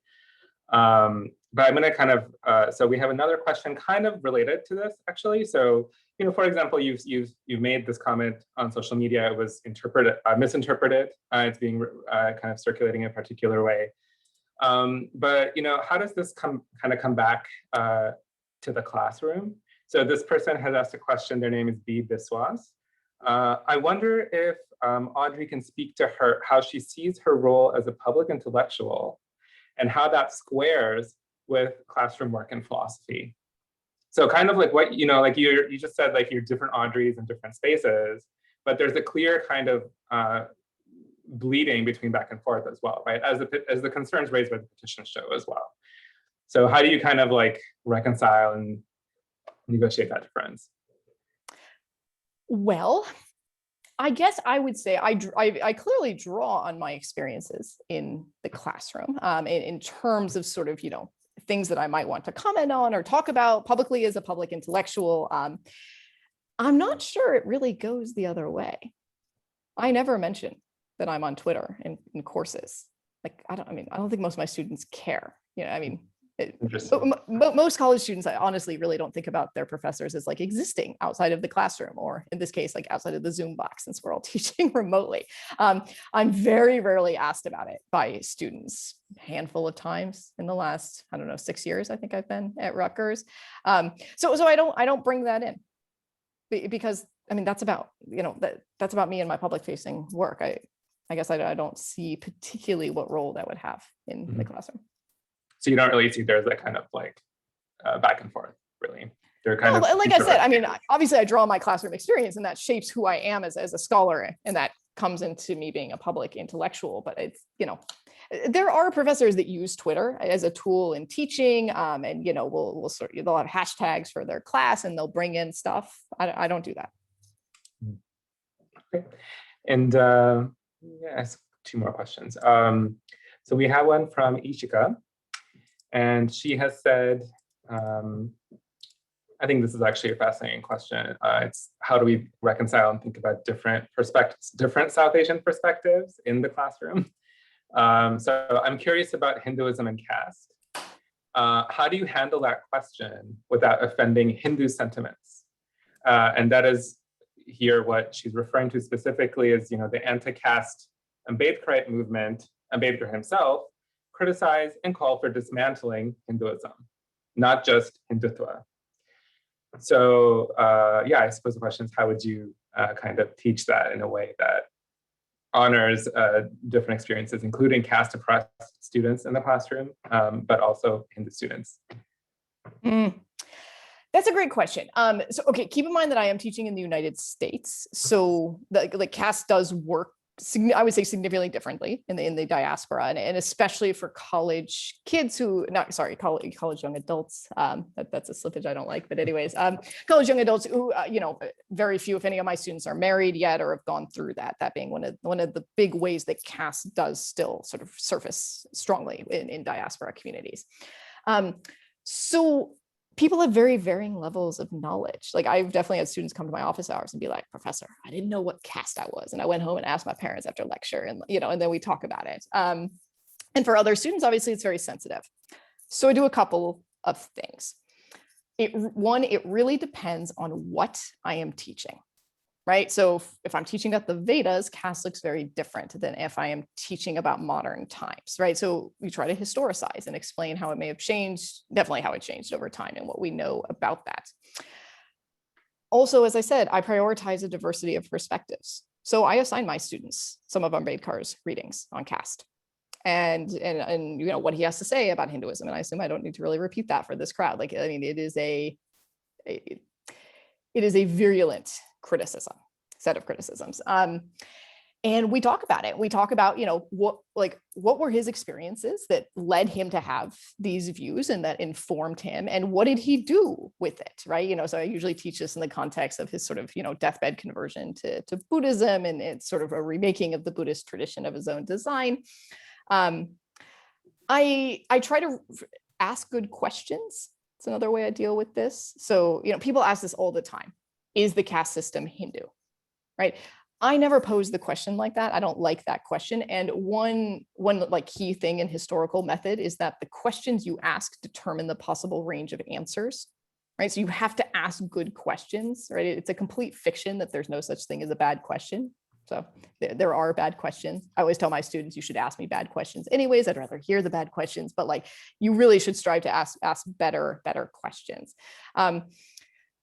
But I'm going to kind of, so we have another question kind of related to this, actually. So, for example, you've made this comment on social media. It was misinterpreted. It's being kind of circulating in a particular way. But, how does this come back to the classroom? So this person has asked a question. Their name is B. Biswas. I wonder if Audrey can speak to how she sees her role as a public intellectual and how that squares with classroom work in philosophy. So kind of like what, like you just said, like you're different Audreys in different spaces, but there's a clear kind of bleeding between back and forth as well, right? As the concerns raised by the petition show as well. So how do you kind of like reconcile and negotiate that difference? Well, I guess I would say I clearly draw on my experiences in the classroom in terms of sort of, things that I might want to comment on or talk about publicly as a public intellectual. I'm not sure it really goes the other way. I never mention that I'm on Twitter in courses. Like, I don't think most of my students care. Most college students, I honestly really don't think about their professors as like existing outside of the classroom, or in this case, like outside of the Zoom box, since we're all teaching remotely. I'm very rarely asked about it by students. A handful of times in the last, 6 years, I think I've been at Rutgers. So I don't bring that in because that's about, that's about me and my public facing work. I guess I don't see particularly what role that would have in the classroom. So you don't really see there's that kind of like back and forth, really. They're kind of like I said, obviously I draw my classroom experience and that shapes who I am as a scholar, and that comes into me being a public intellectual. But it's, there are professors that use Twitter as a tool in teaching, and they'll have hashtags for their class and they'll bring in stuff. I don't do that. Okay. And ask two more questions. So we have one from Ishika. And she has said, I think this is actually a fascinating question. It's how do we reconcile and think about different perspectives, different South Asian perspectives in the classroom? So I'm curious about Hinduism and caste. How do you handle that question without offending Hindu sentiments? And that is here what she's referring to specifically is, the anti-caste Ambedkarite movement, Ambedkar himself, criticize and call for dismantling Hinduism, not just Hindutva. So I suppose the question is, how would you kind of teach that in a way that honors different experiences, including caste oppressed students in the classroom, but also Hindu students? That's a great question. Keep in mind that I am teaching in the United States. So the caste does work, I would say, significantly differently in the diaspora, and especially for college kids college young adults. That's a slippage I don't like, but anyways, college young adults who, very few, if any, of my students are married yet or have gone through that. That being one of the big ways that caste does still sort of surface strongly in diaspora communities. So people have very varying levels of knowledge. Like, I've definitely had students come to my office hours and be like, "Professor, I didn't know what caste I was." And I went home and asked my parents after lecture, and and then we talk about it. And for other students, obviously it's very sensitive. So I do a couple of things. It really depends on what I am teaching, right? So if I'm teaching about the Vedas, caste looks very different than if I am teaching about modern times, right? So we try to historicize and explain how it may have changed, definitely how it changed over time and what we know about that. Also, as I said, I prioritize a diversity of perspectives. So I assign my students some of Ambedkar's readings on caste and what he has to say about Hinduism. And I assume I don't need to really repeat that for this crowd. It is a virulent set of criticisms. And we talk about it. We talk about, what were his experiences that led him to have these views and that informed him, and what did he do with it, right? So I usually teach this in the context of his sort of, deathbed conversion to Buddhism, and it's sort of a remaking of the Buddhist tradition of his own design. I try to ask good questions. It's another way I deal with this. So, people ask this all the time. Is the caste system Hindu, right? I never pose the question like that. I don't like that question. And one like key thing in historical method is that the questions you ask determine the possible range of answers, right? So you have to ask good questions, right? It's a complete fiction that there's no such thing as a bad question. So there are bad questions. I always tell my students, you should ask me bad questions anyways. I'd rather hear the bad questions, but you really should strive to ask better questions.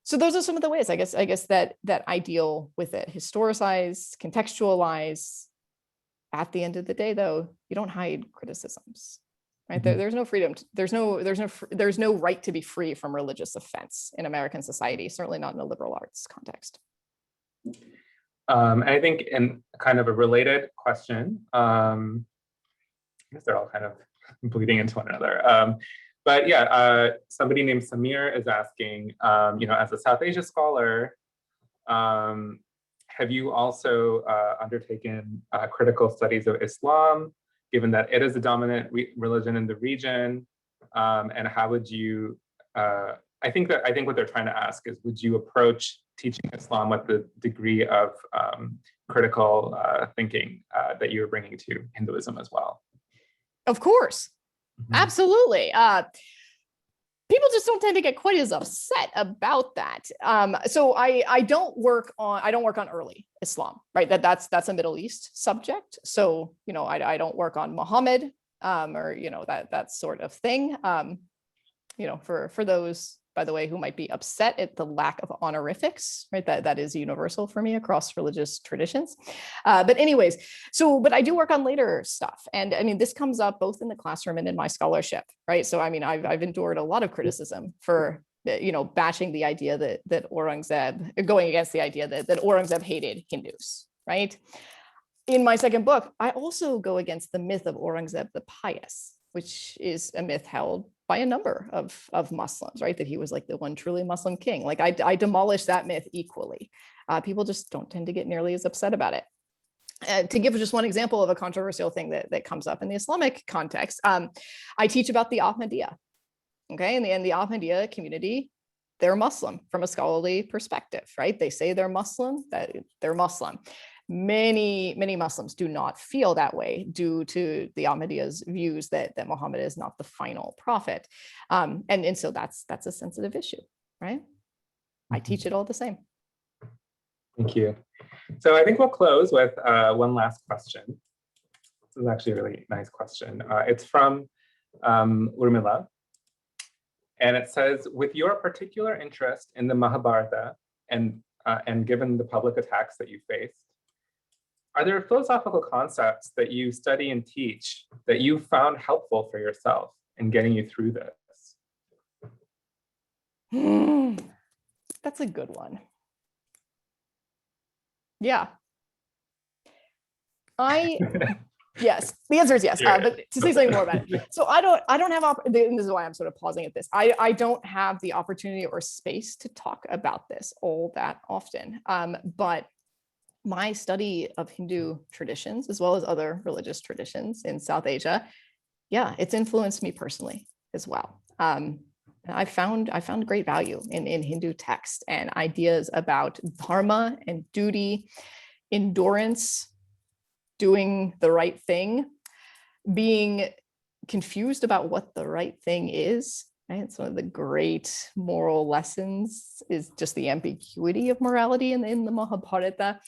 So those are some of the ways, I guess that I deal with it. Historicize, contextualize. At the end of the day, though, you don't hide criticisms, right? Mm-hmm. There's no freedom. There's no right to be free from religious offense in American society. Certainly not in a liberal arts context. And I think in kind of a related question, I guess they're all kind of bleeding into one another. But yeah, somebody named Samir is asking, as a South Asia scholar, have you also undertaken critical studies of Islam, given that it is a dominant religion in the region? And how would you, I think what they're trying to ask is, would you approach teaching Islam with the degree of critical thinking that you're bringing to Hinduism as well? Of course, absolutely. People just don't tend to get quite as upset about that. So I don't work on early Islam, right? That's a Middle East subject. So I don't work on Muhammad or that sort of thing. For those, by the way, who might be upset at the lack of honorifics, right? That is universal for me across religious traditions. But anyways, but I do work on later stuff. And I mean, this comes up both in the classroom and in my scholarship, right? So I mean, I've endured a lot of criticism for, bashing the idea that Aurangzeb, going against the idea that Aurangzeb hated Hindus, right? In my second book, I also go against the myth of Aurangzeb the Pious, which is a myth held by a number of Muslims, right? That he was like the one truly Muslim king. Like I demolish that myth equally. People just don't tend to get nearly as upset about it. To give just one example of a controversial thing that comes up in the Islamic context, I teach about the Ahmadiyya, okay? And the Ahmadiyya community, they're Muslim from a scholarly perspective, right? They say they're Muslim, that they're Muslim. Many Muslims do not feel that way due to the Ahmadiyya's views that Muhammad is not the final prophet. And so that's a sensitive issue, right? I teach it all the same. Thank you. So I think we'll close with one last question. This is actually a really nice question. It's from Urmila. And it says, with your particular interest in the Mahabharata and given the public attacks that you faced, are there philosophical concepts that you study and teach that you found helpful for yourself in getting you through this? That's a good one. Yeah. Yes, the answer is yes. But to say something more about it. So I don't have, and this is why I'm sort of pausing at this. I don't have the opportunity or space to talk about this all that often. But my study of Hindu traditions, as well as other religious traditions in South Asia, yeah, it's influenced me personally as well. I found great value in Hindu text and ideas about dharma and duty, endurance, doing the right thing, being confused about what the right thing is. Right? It's one of the great moral lessons is just the ambiguity of morality in the Mahabharata.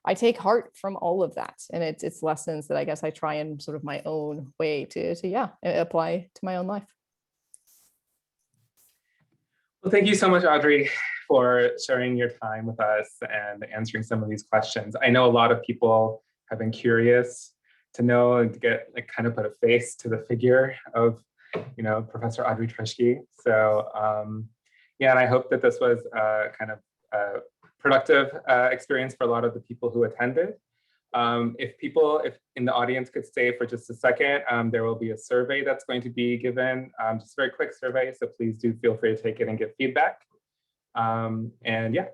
I take heart from all of that, and it's lessons that I guess I try in sort of my own way to apply to my own life. Well, thank you so much, Audrey, for sharing your time with us and answering some of these questions. I know a lot of people have been curious to know and to get kind of put a face to the figure of, Professor Audrey Truschke. So yeah, and I hope that this was kind of a productive experience for a lot of the people who attended. If in the audience could stay for just a second, there will be a survey that's going to be given, just a very quick survey. So please do feel free to take it and give feedback. And yeah,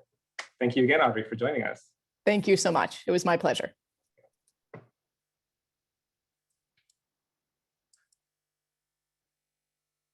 thank you again, Audrey, for joining us. Thank you so much. It was my pleasure.